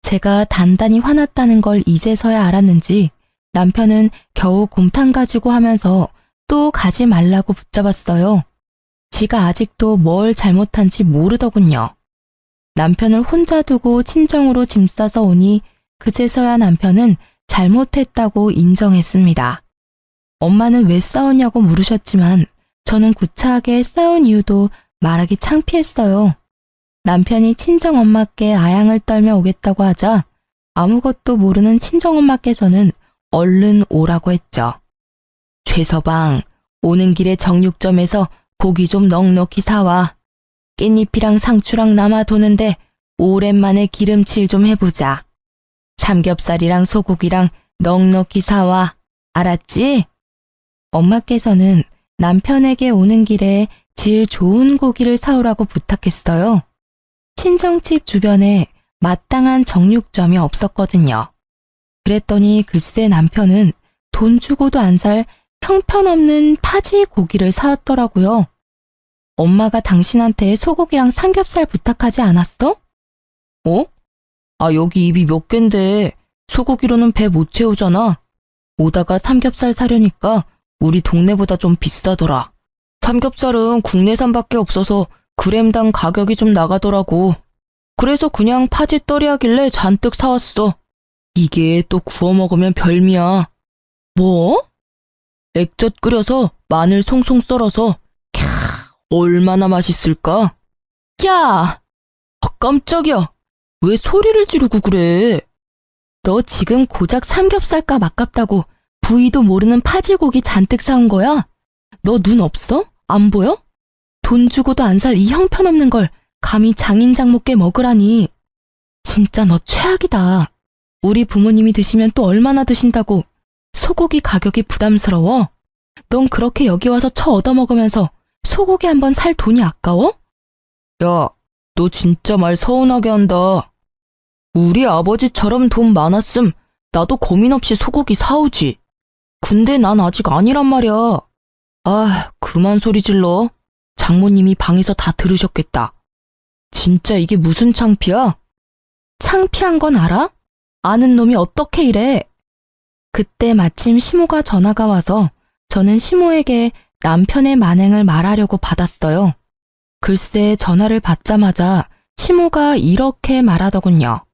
제가 단단히 화났다는 걸 이제서야 알았는지 남편은 겨우 곰탕 가지고 하면서 또 가지 말라고 붙잡았어요. 지가 아직도 뭘 잘못한지 모르더군요. 남편을 혼자 두고 친정으로 짐 싸서 오니 그제서야 남편은 잘못했다고 인정했습니다. 엄마는 왜 싸웠냐고 물으셨지만 저는 구차하게 싸운 이유도 말하기 창피했어요. 남편이 친정엄마께 아양을 떨며 오겠다고 하자 아무것도 모르는 친정엄마께서는 얼른 오라고 했죠. 최서방, 오는 길에 정육점에서 고기 좀 넉넉히 사와. 깻잎이랑 상추랑 남아도는데 오랜만에 기름칠 좀 해보자. 삼겹살이랑 소고기랑 넉넉히 사와. 알았지? 엄마께서는 남편에게 오는 길에 질 좋은 고기를 사오라고 부탁했어요. 친정집 주변에 마땅한 정육점이 없었거든요. 그랬더니 글쎄 남편은 돈 주고도 안 살 형편없는 파지 고기를 사왔더라고요. 엄마가 당신한테 소고기랑 삼겹살 부탁하지 않았어? 어? 아, 여기 입이 몇 갠데 소고기로는 배 못 채우잖아. 오다가 삼겹살 사려니까 우리 동네보다 좀 비싸더라. 삼겹살은 국내산밖에 없어서 그램당 가격이 좀 나가더라고. 그래서 그냥 파지 떨이 하길래 잔뜩 사왔어. 이게 또 구워 먹으면 별미야. 뭐? 액젓 끓여서 마늘 송송 썰어서 캬, 얼마나 맛있을까? 야! 깜짝이야. 왜 소리를 지르고 그래? 너 지금 고작 삼겹살값 아깝다고 부위도 모르는 파지고기 잔뜩 사온 거야? 너 눈 없어? 안 보여? 돈 주고도 안 살 이 형편없는 걸 감히 장인장모께 먹으라니. 진짜 너 최악이다. 우리 부모님이 드시면 또 얼마나 드신다고. 소고기 가격이 부담스러워? 넌 그렇게 여기 와서 처 얻어먹으면서 소고기 한번 살 돈이 아까워? 야, 너 진짜 말 서운하게 한다. 우리 아버지처럼 돈 많았음 나도 고민 없이 소고기 사오지. 근데 난 아직 아니란 말이야. 아, 그만 소리 질러. 장모님이 방에서 다 들으셨겠다. 진짜 이게 무슨 창피야? 창피한 건 알아? 아는 놈이 어떻게 이래? 그때 마침 시모가 전화가 와서 저는 시모에게 남편의 만행을 말하려고 받았어요. 글쎄 전화를 받자마자 시모가 이렇게 말하더군요.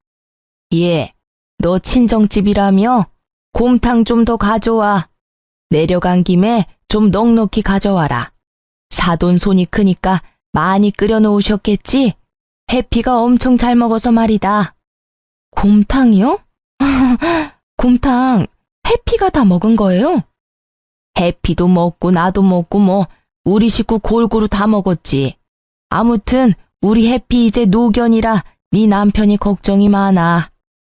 예, 너 친정집이라며? 곰탕 좀 더 가져와. 내려간 김에 좀 넉넉히 가져와라. 사돈 손이 크니까 많이 끓여 놓으셨겠지? 해피가 엄청 잘 먹어서 말이다. 곰탕이요? 곰탕 해피가 다 먹은 거예요? 해피도 먹고 나도 먹고 뭐 우리 식구 골고루 다 먹었지. 아무튼 우리 해피 이제 노견이라 네 남편이 걱정이 많아.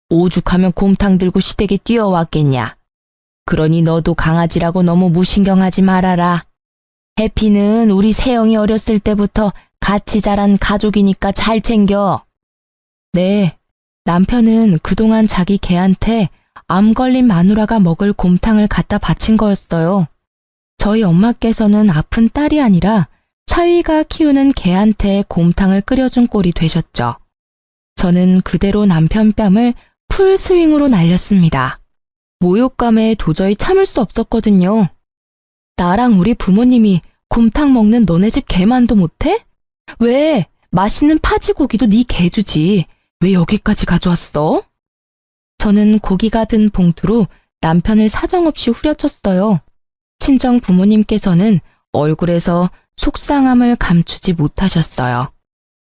오죽하면 곰탕 들고 시댁에 뛰어왔겠냐. 그러니 너도 강아지라고 너무 무신경하지 말아라. 해피는 우리 세영이 어렸을 때부터 같이 자란 가족이니까 잘 챙겨. 네, 남편은 그동안 자기 개한테 암 걸린 마누라가 먹을 곰탕을 갖다 바친 거였어요. 저희 엄마께서는 아픈 딸이 아니라 사위가 키우는 개한테 곰탕을 끓여준 꼴이 되셨죠. 저는 그대로 남편 뺨을 풀스윙으로 날렸습니다. 모욕감에 도저히 참을 수 없었거든요. 나랑 우리 부모님이 곰탕 먹는 너네 집 개만도 못해? 왜? 맛있는 파지고기도 네 개 주지. 왜 여기까지 가져왔어? 저는 고기가 든 봉투로 남편을 사정없이 후려쳤어요. 친정 부모님께서는 얼굴에서 속상함을 감추지 못하셨어요.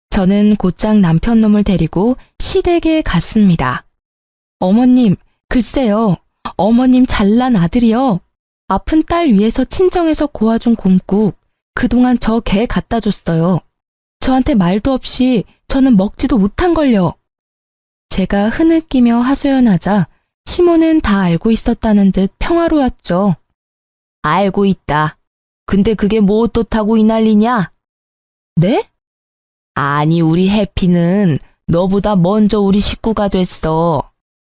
저는 곧장 남편 놈을 데리고 시댁에 갔습니다. 어머님, 글쎄요. 어머님 잘난 아들이요. 아픈 딸 위해서 친정에서 고아준 곰국 그동안 저 개 갖다 줬어요. 저한테 말도 없이 저는 먹지도 못한걸요. 제가 흐느끼며 하소연하자 시모는 다 알고 있었다는 듯 평화로웠죠. 알고 있다. 근데 그게 뭐 어떻다고 이 난리냐? 네? 아니 우리 해피는 너보다 먼저 우리 식구가 됐어.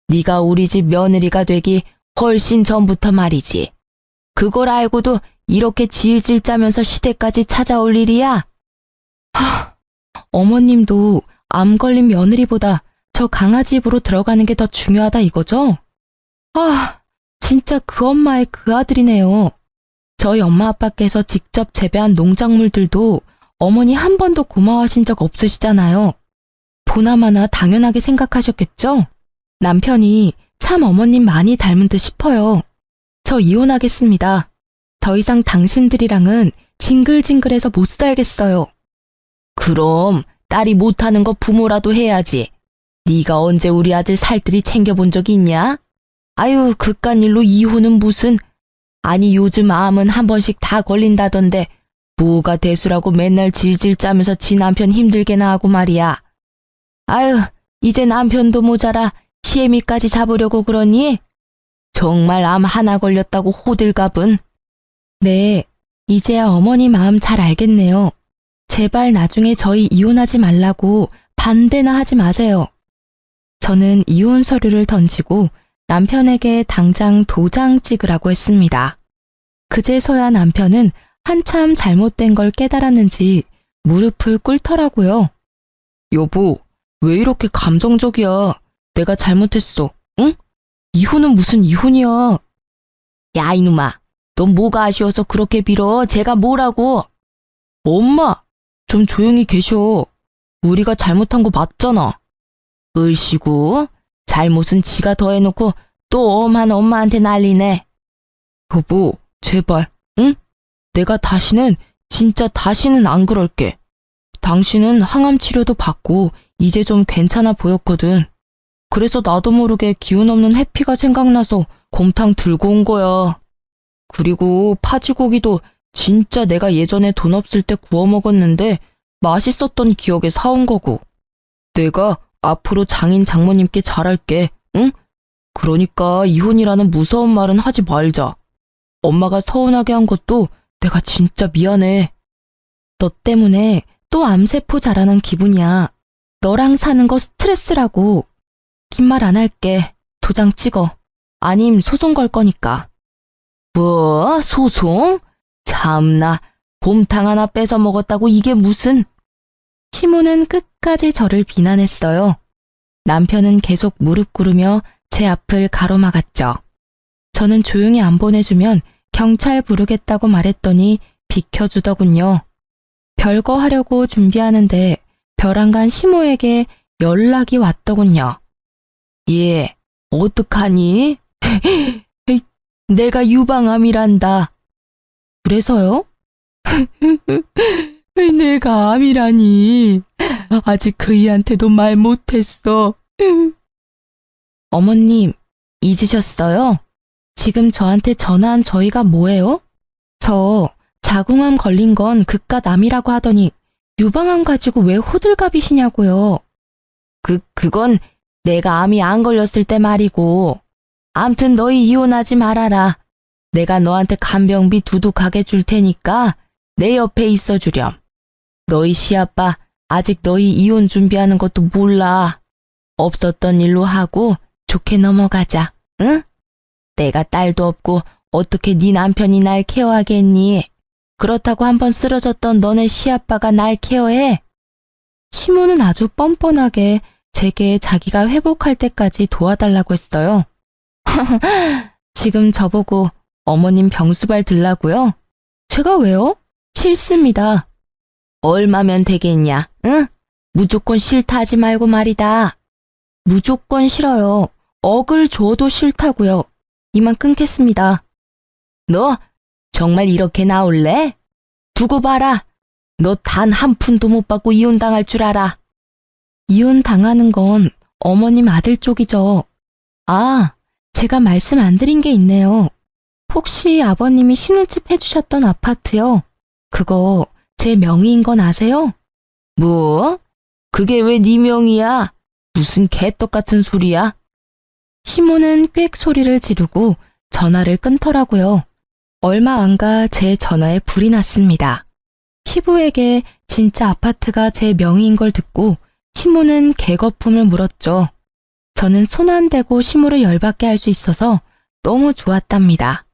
네가 우리 집 며느리가 되기 훨씬 전부터 말이지. 그걸 알고도 이렇게 질질 짜면서 시댁까지 찾아올 일이야? 어머님도 암 걸린 며느리보다 저 강아지 입으로 들어가는 게 더 중요하다 이거죠? 진짜 그 엄마의 그 아들이네요. 저희 엄마 아빠께서 직접 재배한 농작물들도 어머니 한 번도 고마워하신 적 없으시잖아요. 보나마나 당연하게 생각하셨겠죠? 남편이 참 어머님 많이 닮은 듯 싶어요. 저 이혼하겠습니다. 더 이상 당신들이랑은 징글징글해서 못 살겠어요. 그럼 딸이 못하는 거 부모라도 해야지. 네가 언제 우리 아들 살뜰히 챙겨본 적 있냐? 아유, 그깟 일로 이혼은 무슨. 아니, 요즘 암은 한 번씩 다 걸린다던데 뭐가 대수라고 맨날 질질 짜면서 지 남편 힘들게나 하고 말이야. 아유, 이제 남편도 모자라 시애미까지 잡으려고 그러니? 정말 암 하나 걸렸다고 호들갑은. 네, 이제야 어머니 마음 잘 알겠네요. 제발 나중에 저희 이혼하지 말라고 반대나 하지 마세요. 저는 이혼 서류를 던지고 남편에게 당장 도장 찍으라고 했습니다. 그제서야 남편은 한참 잘못된 걸 깨달았는지 무릎을 꿇더라고요. 여보, 왜 이렇게 감정적이야? 내가 잘못했어, 응? 이혼은 무슨 이혼이야? 야, 이놈아, 넌 뭐가 아쉬워서 그렇게 빌어? 제가 뭐라고? 엄마, 좀 조용히 계셔. 우리가 잘못한 거 맞잖아. 을씨구, 잘못은 지가 더 해놓고 또 엄한 엄마한테 난리네. 여보, 제발, 응? 내가 진짜 다시는 안 그럴게. 당신은 항암 치료도 받고 이제 좀 괜찮아 보였거든. 그래서 나도 모르게 기운 없는 해피가 생각나서 곰탕 들고 온 거야. 그리고 파지고기도 진짜 내가 예전에 돈 없을 때 구워 먹었는데 맛있었던 기억에 사온 거고. 내가 앞으로 장인 장모님께 잘할게, 응? 그러니까 이혼이라는 무서운 말은 하지 말자. 엄마가 서운하게 한 것도 내가 진짜 미안해. 너 때문에 또 암세포 자라는 기분이야. 너랑 사는 거 스트레스라고. 긴 말 안 할게. 도장 찍어. 아님 소송 걸 거니까. 뭐? 소송? 참나, 곰탕 하나 뺏어 먹었다고 이게 무슨. 시모는 끝까지 저를 비난했어요. 남편은 계속 무릎 꿇으며 제 앞을 가로막았죠. 저는 조용히 안 보내주면 경찰 부르겠다고 말했더니 비켜주더군요. 별거 하려고 준비하는데 벼랑간 시모에게 연락이 왔더군요. 얘, 어떡하니? 내가 유방암이란다. 그래서요? 내가 암이라니. 아직 그이한테도 말 못했어. 어머님, 잊으셨어요? 지금 저한테 전화한 저희가 뭐예요? 저 자궁암 걸린 건 그깟 암이라고 하더니 유방암 가지고 왜 호들갑이시냐고요. 그건 내가 암이 안 걸렸을 때 말이고. 암튼 너희 이혼하지 말아라. 내가 너한테 간병비 두둑하게 줄 테니까 내 옆에 있어 주렴. 너희 시아빠 아직 너희 이혼 준비하는 것도 몰라. 없었던 일로 하고 좋게 넘어가자, 응? 내가 딸도 없고 어떻게 네 남편이 날 케어하겠니? 그렇다고 한번 쓰러졌던 너네 시아빠가 날 케어해? 시모는 아주 뻔뻔하게 제게 자기가 회복할 때까지 도와달라고 했어요. 지금 저보고 어머님 병수발 들라고요? 제가 왜요? 싫습니다. 얼마면 되겠냐, 응? 무조건 싫다 하지 말고 말이다. 무조건 싫어요. 억을 줘도 싫다고요. 이만 끊겠습니다. 너 정말 이렇게 나올래? 두고 봐라. 너 단 한 푼도 못 받고 이혼당할 줄 알아. 이혼 당하는 건 어머님 아들 쪽이죠. 아, 제가 말씀 안 드린 게 있네요. 혹시 아버님이 신혼집 해주셨던 아파트요? 그거 제 명의인 건 아세요? 뭐? 그게 왜 네 명의야? 무슨 개떡 같은 소리야? 시모는 꽥 소리를 지르고 전화를 끊더라고요. 얼마 안 가 제 전화에 불이 났습니다. 시부에게 진짜 아파트가 제 명의인 걸 듣고 시모는 개거품을 물었죠. 저는 손 안 대고 시모를 열받게 할 수 있어서 너무 좋았답니다.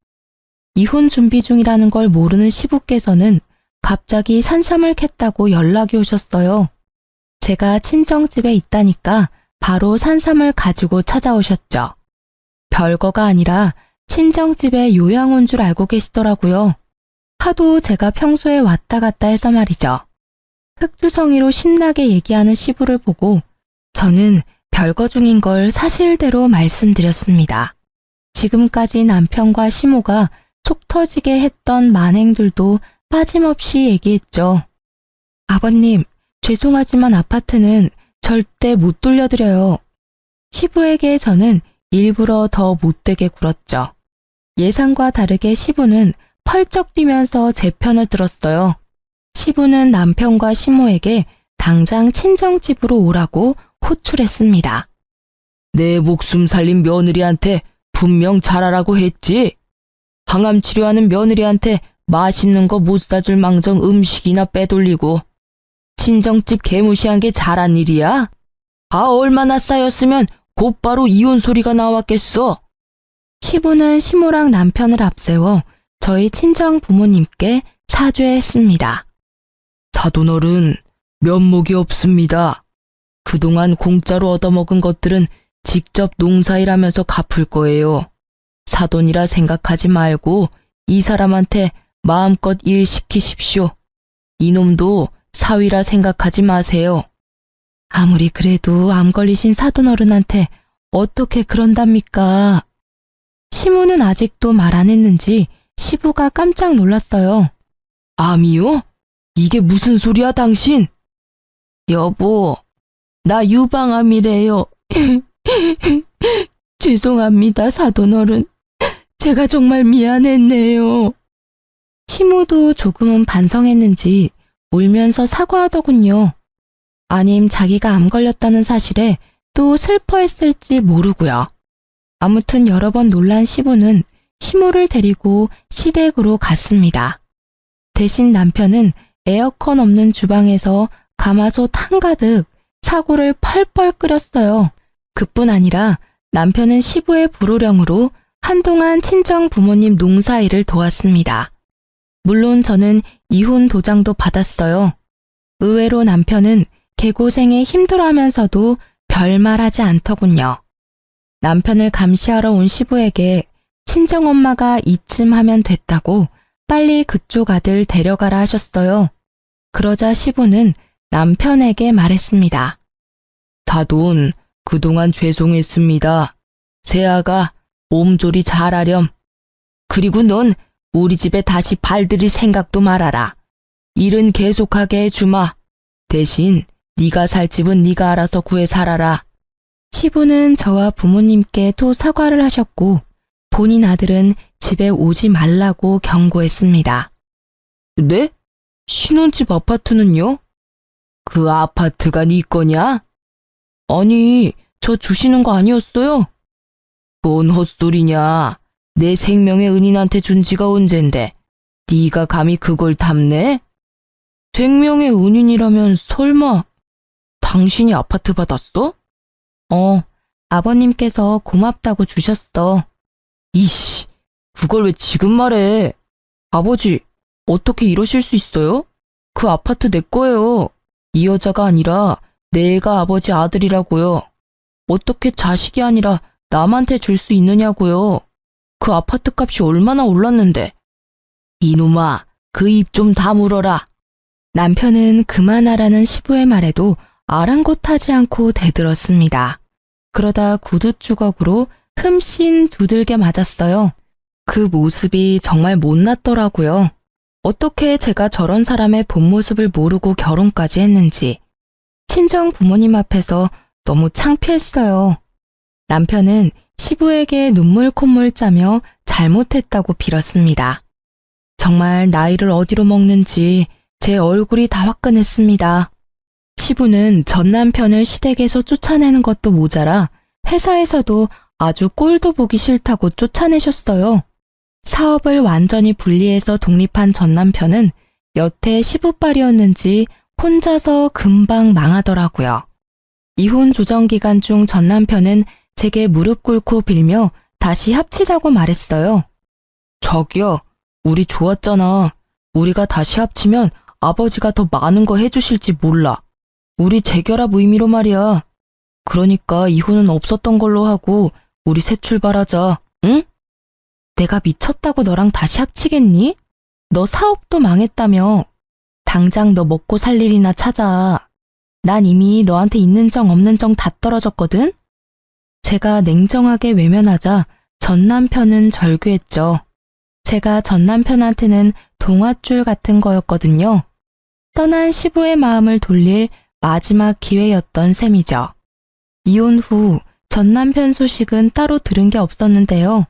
이혼 준비 중이라는 걸 모르는 시부께서는 갑자기 산삼을 캤다고 연락이 오셨어요. 제가 친정집에 있다니까 바로 산삼을 가지고 찾아오셨죠. 별거가 아니라 친정집에 요양 온 줄 알고 계시더라고요. 하도 제가 평소에 왔다 갔다 해서 말이죠. 흑두성이로 신나게 얘기하는 시부를 보고 저는 별거 중인 걸 사실대로 말씀드렸습니다. 지금까지 남편과 시모가 속 터지게 했던 만행들도 빠짐없이 얘기했죠. 아버님, 죄송하지만 아파트는 절대 못 돌려드려요. 시부에게 저는 일부러 더 못되게 굴었죠. 예상과 다르게 시부는 펄쩍 뛰면서 제 편을 들었어요. 시부는 남편과 시모에게 당장 친정집으로 오라고 호출했습니다. 내 목숨 살린 며느리한테 분명 잘하라고 했지. 항암 치료하는 며느리한테 맛있는 거 못 사줄 망정 음식이나 빼돌리고 친정집 개무시한 게 잘한 일이야? 아, 얼마나 쌓였으면 곧바로 이혼 소리가 나왔겠어. 시부는 시모랑 남편을 앞세워 저희 친정 부모님께 사죄했습니다. 사돈어른, 면목이 없습니다. 그동안 공짜로 얻어먹은 것들은 직접 농사일하면서 갚을 거예요. 사돈이라 생각하지 말고 이 사람한테 마음껏 일 시키십시오. 이놈도 사위라 생각하지 마세요. 아무리 그래도 암 걸리신 사돈어른한테 어떻게 그런답니까? 시모는 아직도 말 안 했는지 시부가 깜짝 놀랐어요. 암이요? 이게 무슨 소리야 당신? 여보, 나 유방암이래요. 죄송합니다, 사돈어른. 제가 정말 미안했네요. 시모도 조금은 반성했는지 울면서 사과하더군요. 아님 자기가 암 걸렸다는 사실에 또 슬퍼했을지 모르고요. 아무튼 여러 번 놀란 시부는 시모를 데리고 시댁으로 갔습니다. 대신 남편은 에어컨 없는 주방에서 가마솥 한가득 사골을 펄펄 끓였어요. 그뿐 아니라 남편은 시부의 불호령으로 한동안 친정 부모님 농사일을 도왔습니다. 물론 저는 이혼 도장도 받았어요. 의외로 남편은 개고생에 힘들어하면서도 별말하지 않더군요. 남편을 감시하러 온 시부에게 친정엄마가 이쯤 하면 됐다고 빨리 그쪽 아들 데려가라 하셨어요. 그러자 시부는 남편에게 말했습니다. 사돈, 그동안 죄송했습니다. 새아가 몸조리 잘하렴. 그리고 넌 우리 집에 다시 발들일 생각도 말아라. 일은 계속하게 해주마. 대신 네가 살 집은 네가 알아서 구해 살아라. 시부는 저와 부모님께 또 사과를 하셨고 본인 아들은 집에 오지 말라고 경고했습니다. 네? 신혼집 아파트는요? 그 아파트가 네 거냐? 아니, 저 주시는 거 아니었어요? 뭔 헛소리냐. 내 생명의 은인한테 준 지가 언젠데 네가 감히 그걸 탐내? 생명의 은인이라면 설마 당신이 아파트 받았어? 아버님께서 고맙다고 주셨어. 이씨, 그걸 왜 지금 말해? 아버지, 어떻게 이러실 수 있어요? 그 아파트 내 거예요. 이 여자가 아니라 내가 아버지 아들이라고요. 어떻게 자식이 아니라 남한테 줄 수 있느냐고요. 그 아파트 값이 얼마나 올랐는데. 이놈아, 그 입 좀 다물어라. 남편은 그만하라는 시부의 말에도 아랑곳하지 않고 대들었습니다. 그러다 구두 주걱으로 흠씬 두들겨 맞았어요. 그 모습이 정말 못났더라고요. 어떻게 제가 저런 사람의 본 모습을 모르고 결혼까지 했는지. 친정 부모님 앞에서 너무 창피했어요. 남편은 시부에게 눈물 콧물 짜며 잘못했다고 빌었습니다. 정말 나이를 어디로 먹는지 제 얼굴이 다 화끈했습니다. 시부는 전 남편을 시댁에서 쫓아내는 것도 모자라 회사에서도 아주 꼴도 보기 싫다고 쫓아내셨어요. 사업을 완전히 분리해서 독립한 전 남편은 여태 시부빨이었는지 혼자서 금방 망하더라고요. 이혼 조정 기간 중 전 남편은 제게 무릎 꿇고 빌며 다시 합치자고 말했어요. 자기야, 우리 좋았잖아. 우리가 다시 합치면 아버지가 더 많은 거 해주실지 몰라. 우리 재결합 의미로 말이야. 그러니까 이혼은 없었던 걸로 하고 우리 새 출발하자, 응? 내가 미쳤다고 너랑 다시 합치겠니? 너 사업도 망했다며. 당장 너 먹고 살 일이나 찾아. 난 이미 너한테 있는 정 없는 정 다 떨어졌거든? 제가 냉정하게 외면하자 전 남편은 절규했죠. 제가 전 남편한테는 동아줄 같은 거였거든요. 떠난 시부의 마음을 돌릴 마지막 기회였던 셈이죠. 이혼 후 전 남편 소식은 따로 들은 게 없었는데요.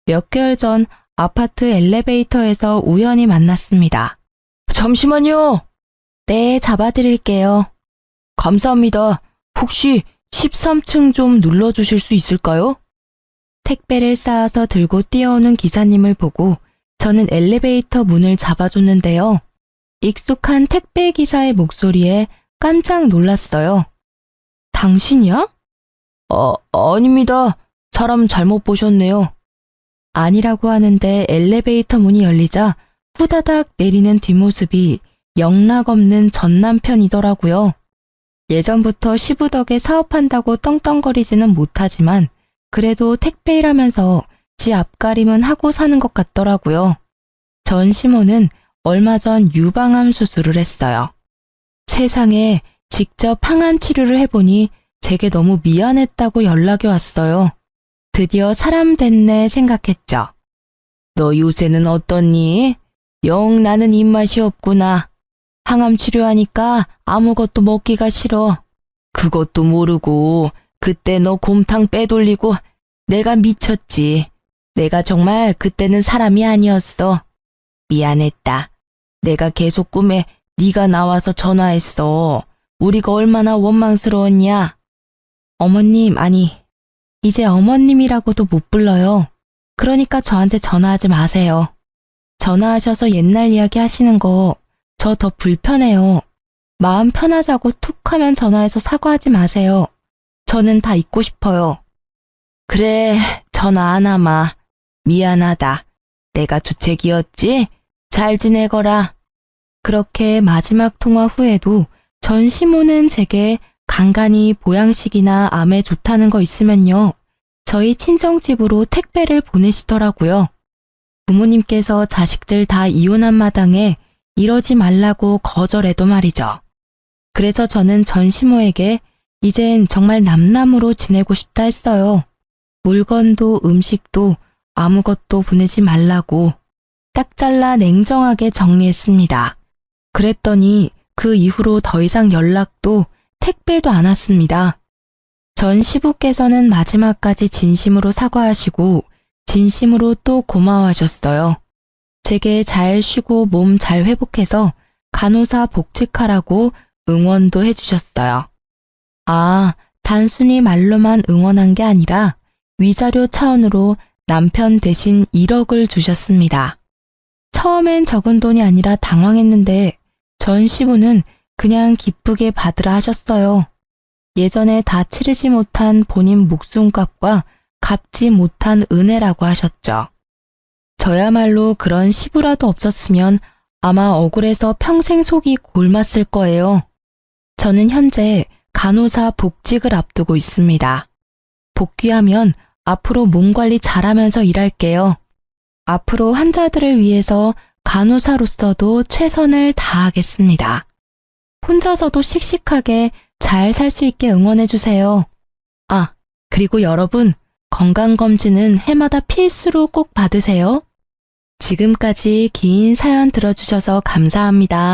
몇 개월 전 아파트 엘리베이터에서 우연히 만났습니다. 잠시만요. 네, 잡아드릴게요. 감사합니다. 혹시 13층 좀 눌러주실 수 있을까요? 택배를 쌓아서 들고 뛰어오는 기사님을 보고 저는 엘리베이터 문을 잡아줬는데요. 익숙한 택배 기사의 목소리에 깜짝 놀랐어요. 당신이야? 아닙니다. 사람 잘못 보셨네요. 아니라고 하는데 엘리베이터 문이 열리자 후다닥 내리는 뒷모습이 영락없는 전 남편이더라고요. 예전부터 시부 덕에 사업한다고 떵떵거리지는 못하지만 그래도 택배 일하면서 지 앞가림은 하고 사는 것 같더라고요. 전 시모는 얼마 전 유방암 수술을 했어요. 세상에 직접 항암 치료를 해보니 제게 너무 미안했다고 연락이 왔어요. 드디어 사람 됐네 생각했죠. 너 요새는 어떻니? 영 나는 입맛이 없구나. 항암 치료하니까 아무것도 먹기가 싫어. 그것도 모르고 그때 너 곰탕 빼돌리고 내가 미쳤지. 내가 정말 그때는 사람이 아니었어. 미안했다. 내가 계속 꿈에 네가 나와서 전화했어. 우리가 얼마나 원망스러웠냐. 어머님, 아니, 이제 어머님이라고도 못 불러요. 그러니까 저한테 전화하지 마세요. 전화하셔서 옛날 이야기 하시는 거 저 더 불편해요. 마음 편하자고 툭 하면 전화해서 사과하지 마세요. 저는 다 잊고 싶어요. 그래, 전화 안 하마. 미안하다. 내가 주책이었지? 잘 지내거라. 그렇게 마지막 통화 후에도 전 시모는 제게 간간히 보양식이나 암에 좋다는 거 있으면요. 저희 친정집으로 택배를 보내시더라고요. 부모님께서 자식들 다 이혼한 마당에 이러지 말라고 거절해도 말이죠. 그래서 저는 전 시모에게 이젠 정말 남남으로 지내고 싶다 했어요. 물건도 음식도 아무것도 보내지 말라고 딱 잘라 냉정하게 정리했습니다. 그랬더니 그 이후로 더 이상 연락도 택배도 안 왔습니다. 전 시부께서는 마지막까지 진심으로 사과하시고 진심으로 또 고마워하셨어요. 제게 잘 쉬고 몸 잘 회복해서 간호사 복직하라고 응원도 해주셨어요. 아, 단순히 말로만 응원한 게 아니라 위자료 차원으로 남편 대신 1억을 주셨습니다. 처음엔 적은 돈이 아니라 당황했는데 전 시부는 그냥 기쁘게 받으라 하셨어요. 예전에 다 치르지 못한 본인 목숨값과 갚지 못한 은혜라고 하셨죠. 저야말로 그런 시부라도 없었으면 아마 억울해서 평생 속이 골맞을 거예요. 저는 현재 간호사 복직을 앞두고 있습니다. 복귀하면 앞으로 몸 관리 잘하면서 일할게요. 앞으로 환자들을 위해서 간호사로서도 최선을 다하겠습니다. 혼자서도 씩씩하게 잘 살 수 있게 응원해주세요. 아, 그리고 여러분, 건강검진은 해마다 필수로 꼭 받으세요. 지금까지 긴 사연 들어주셔서 감사합니다.